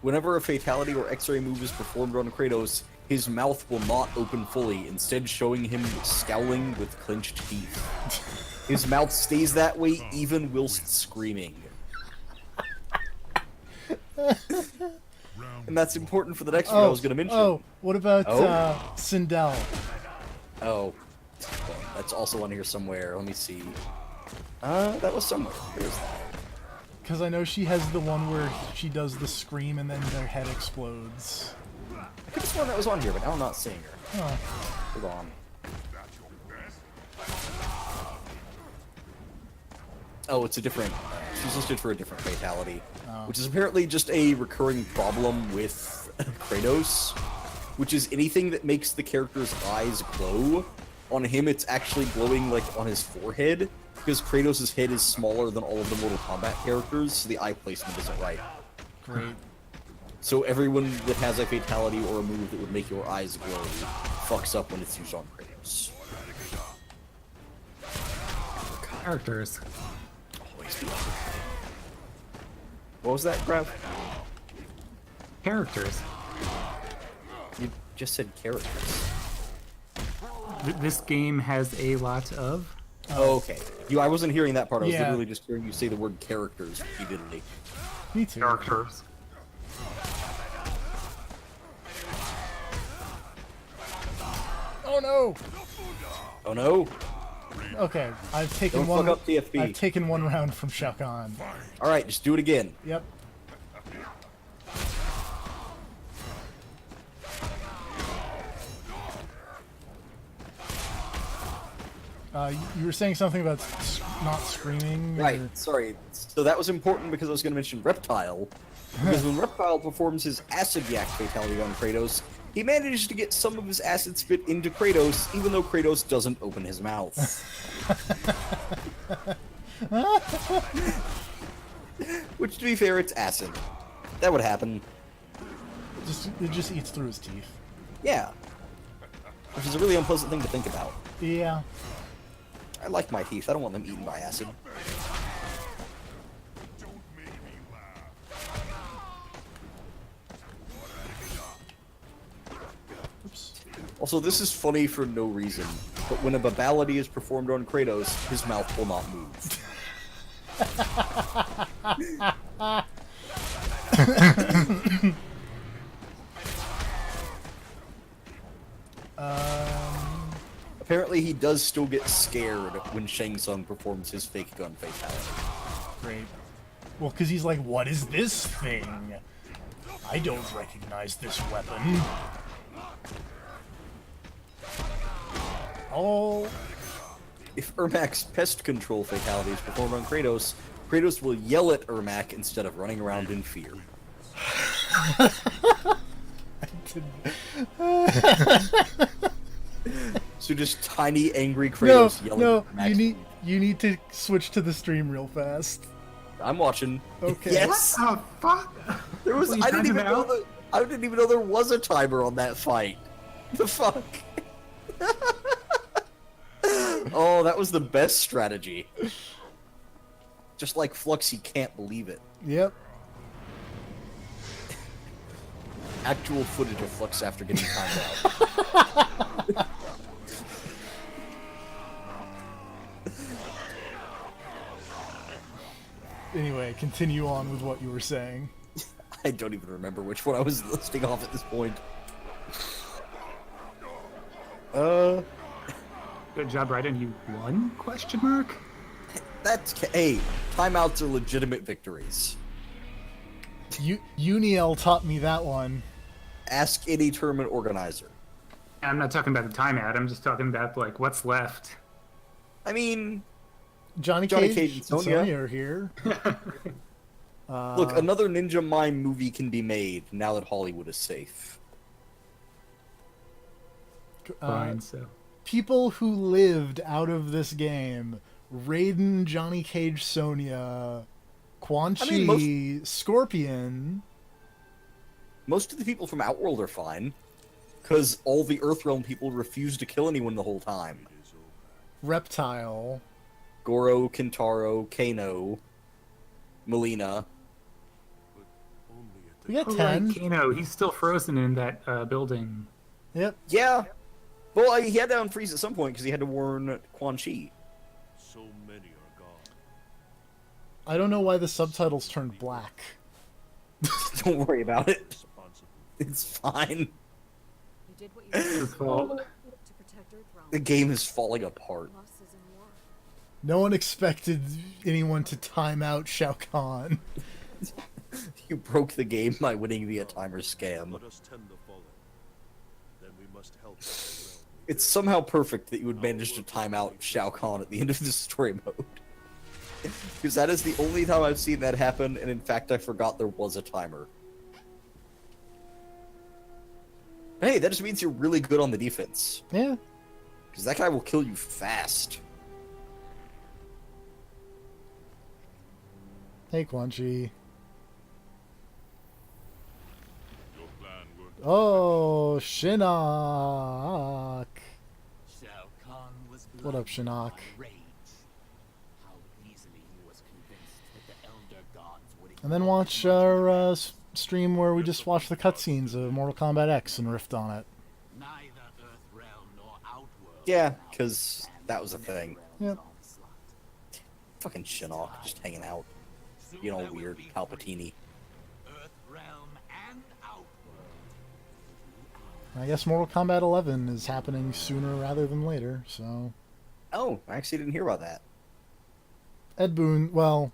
Whenever a fatality or X-ray move is performed on Kratos, his mouth will not open fully, instead showing him scowling with clenched teeth. His mouth stays that way even whilst screaming. And that's important for the next one I was going to mention. Oh, what about Sindel? Oh, well, that's also on here somewhere. Let me see. That was somewhere. Where's that? Because I know she has the one where she does the scream and then their head explodes. I could have sworn that was on here, but now I'm not seeing her. Huh. Hold on. Oh, it's a different. She's listed for a different fatality, which is apparently just a recurring problem with Kratos, which is anything that makes the character's eyes glow. On him, it's actually glowing like on his forehead, because Kratos' head is smaller than all of the Mortal Kombat characters, so the eye placement isn't right. Great. So everyone that has a fatality or a move that would make your eyes glow fucks up when it's used on Kratos. Characters. What was that, Krew? Characters. You just said characters. This game has a lot of. Oh, okay. I wasn't hearing that part. I was Yeah. literally just hearing you say the word characters repeatedly. Me too. Characters. Oh no! Oh no! Okay, I've taken Don't one. fuck up TFP. I've taken one round from Shao Kahn. All right, just do it again. Yep. You were saying something about not screaming. Right. or- Sorry. So that was important because I was going to mention Reptile. Because when Reptile performs his Acid Yak fatality on Kratos, he manages to get some of his acid spit into Kratos, even though Kratos doesn't open his mouth. Which, to be fair, it's acid. That would happen. It just eats through his teeth. Yeah. Which is a really unpleasant thing to think about. Yeah. I like my teeth. I don't want them eaten by acid. Also, this is funny for no reason, but when a babality is performed on Kratos, his mouth will not move. Apparently, he does still get scared when Shang Tsung performs his fake gun fatality. Great. Well, because he's like, what is this thing? I don't recognize this weapon. Oh. If Ermac's pest control fatality is performed on Kratos, Kratos will yell at Ermac instead of running around in fear. So just tiny, angry Kratos yelling at Ermac. You need to switch to the stream real fast. I'm watching. Okay. Yes. What the fuck? There was. I didn't even know that. I didn't even know there was a timer on that fight. The fuck. Oh, that was the best strategy. Just like Flux, he can't believe it. Yep. Actual footage of Flux after getting timed out. Anyway, continue on with what you were saying. I don't even remember which one I was listing off at this point. Good job, Raiden. You won? Question mark. Hey, timeouts are legitimate victories. Uniel taught me that one. Ask any tournament organizer. I'm not talking about the timeout. I'm just talking about like what's left. I mean, Johnny Cage and Sonya are here. Look, another Ninja Mime movie can be made now that Hollywood is safe. Fine, so. People who lived out of this game: Raiden, Johnny Cage, Sonya, Quan Chi, Scorpion. Most of the people from Outworld are fine, because all the Earthrealm people refused to kill anyone the whole time. Reptile. Goro, Kintaro, Kano, Melina. We got 10. Right, Kano, he's still frozen in that building. Yep. Yeah. Well, he had to unfreeze at some point because he had to warn Quan Chi. So many are gone. I don't know why the subtitles turned black. Don't worry about it. It's fine. You did what you It's did his fault. to protect Earthrealm. The game is falling apart. Losses in war. No one expected anyone to time out Shao Kahn. You broke the game by winning via timer scam. Let us tend the fallen. Then we must help the realm. It's somehow perfect that you would manage to time out Shao Kahn at the end of the story mode. Because that is the only time I've seen that happen, and in fact I forgot there was a timer. Hey, that just means you're really good on the defense. Yeah. Because that guy will kill you fast. Hey, Quan Chi. Your plan worked. Oh, Shinnok. Shao Kahn was What up, blinded Shinnok? by rage. How easily he was convinced that the Elder Gods would And then watch our stream where we just watch the cutscenes of Mortal Kombat X and riffed on it. neither Earthrealm nor Outworld. Yeah, because that was a thing. Yep. Fucking Shinnok, just hanging out. You know, weird Palpatine. Earthrealm and Outworld. I guess Mortal Kombat 11 is happening sooner rather than later, so... Oh, I actually didn't hear about that. Ed Boon, well...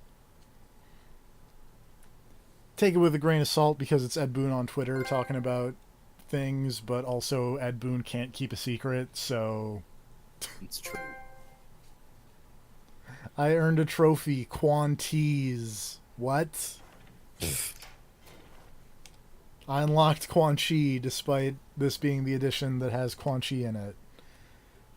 Take it with a grain of salt because it's Ed Boon on Twitter talking about things, but also Ed Boon can't keep a secret, so... It's true. I earned a trophy, Quantees. What? I unlocked Quan Chi despite this being the edition that has Quan Chi in it.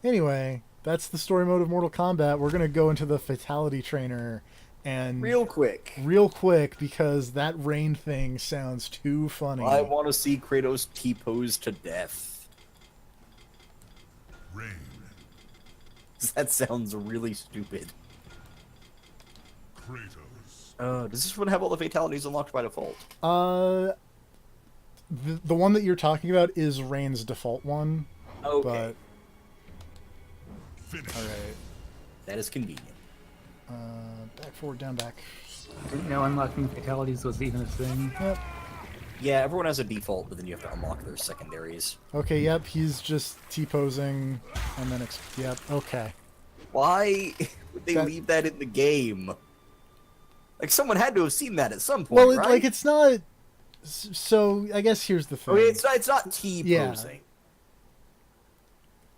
Anyway, that's the story mode of Mortal Kombat. We're going to go into the Fatality Trainer and... Real quick, because that rain thing sounds too funny. I want to see Kratos T-pose to death. Rain. That sounds really stupid. Kratos. Does this one have all the fatalities unlocked by default? The one that you're talking about is Rain's default one. Okay. But... Alright. That is convenient. Back, forward, down, back. Didn't know unlocking fatalities was even a thing. Yep. Yeah, everyone has a default, but then you have to unlock their secondaries. Okay, yep, he's just T-posing, and then yep, okay. Why would they leave that in the game? Like, someone had to have seen that at some point, Well, right? like, it's not... So, I guess here's the thing. Okay, it's not T-posing. Yeah.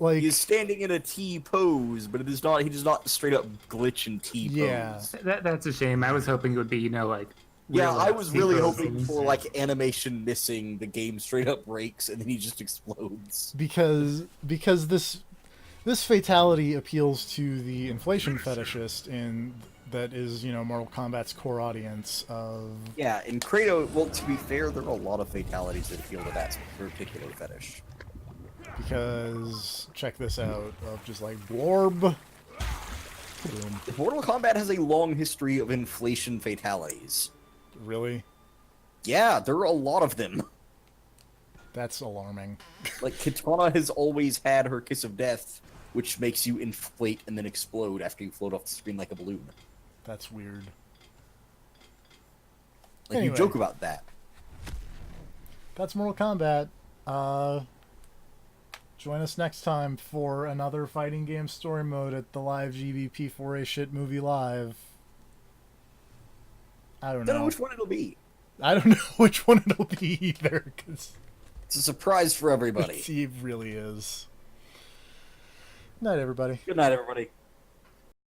Like... He's standing in a T-pose, but it is not, he does not straight up glitch and T-pose. Yeah. That's a shame. I was hoping it would be, like... Yeah, real, I was really T-posing. hoping for, like, animation missing, the game straight up breaks, and then he just explodes. Because this fatality appeals to the inflation fetishist that is, Mortal Kombat's core audience of... Yeah, in Krew, well, to be fair, there are a lot of fatalities that appeal to that particular fetish. Because, check this out, of just like, blorb. Boom. Mortal Kombat has a long history of inflation fatalities. Really? Yeah, there are a lot of them. That's alarming. Like, Kitana has always had her Kiss of Death, which makes you inflate and then explode after you float off the screen like a balloon. That's weird. Like, Anyway. you joke about that. That's Mortal Kombat. Join us next time for another fighting game story mode at the live GBP4A Shitmovie Live. I don't know. Which one it'll be. I don't know which one it'll be either, because... It's a surprise for everybody. It really is. Night, everybody. Good night, everybody.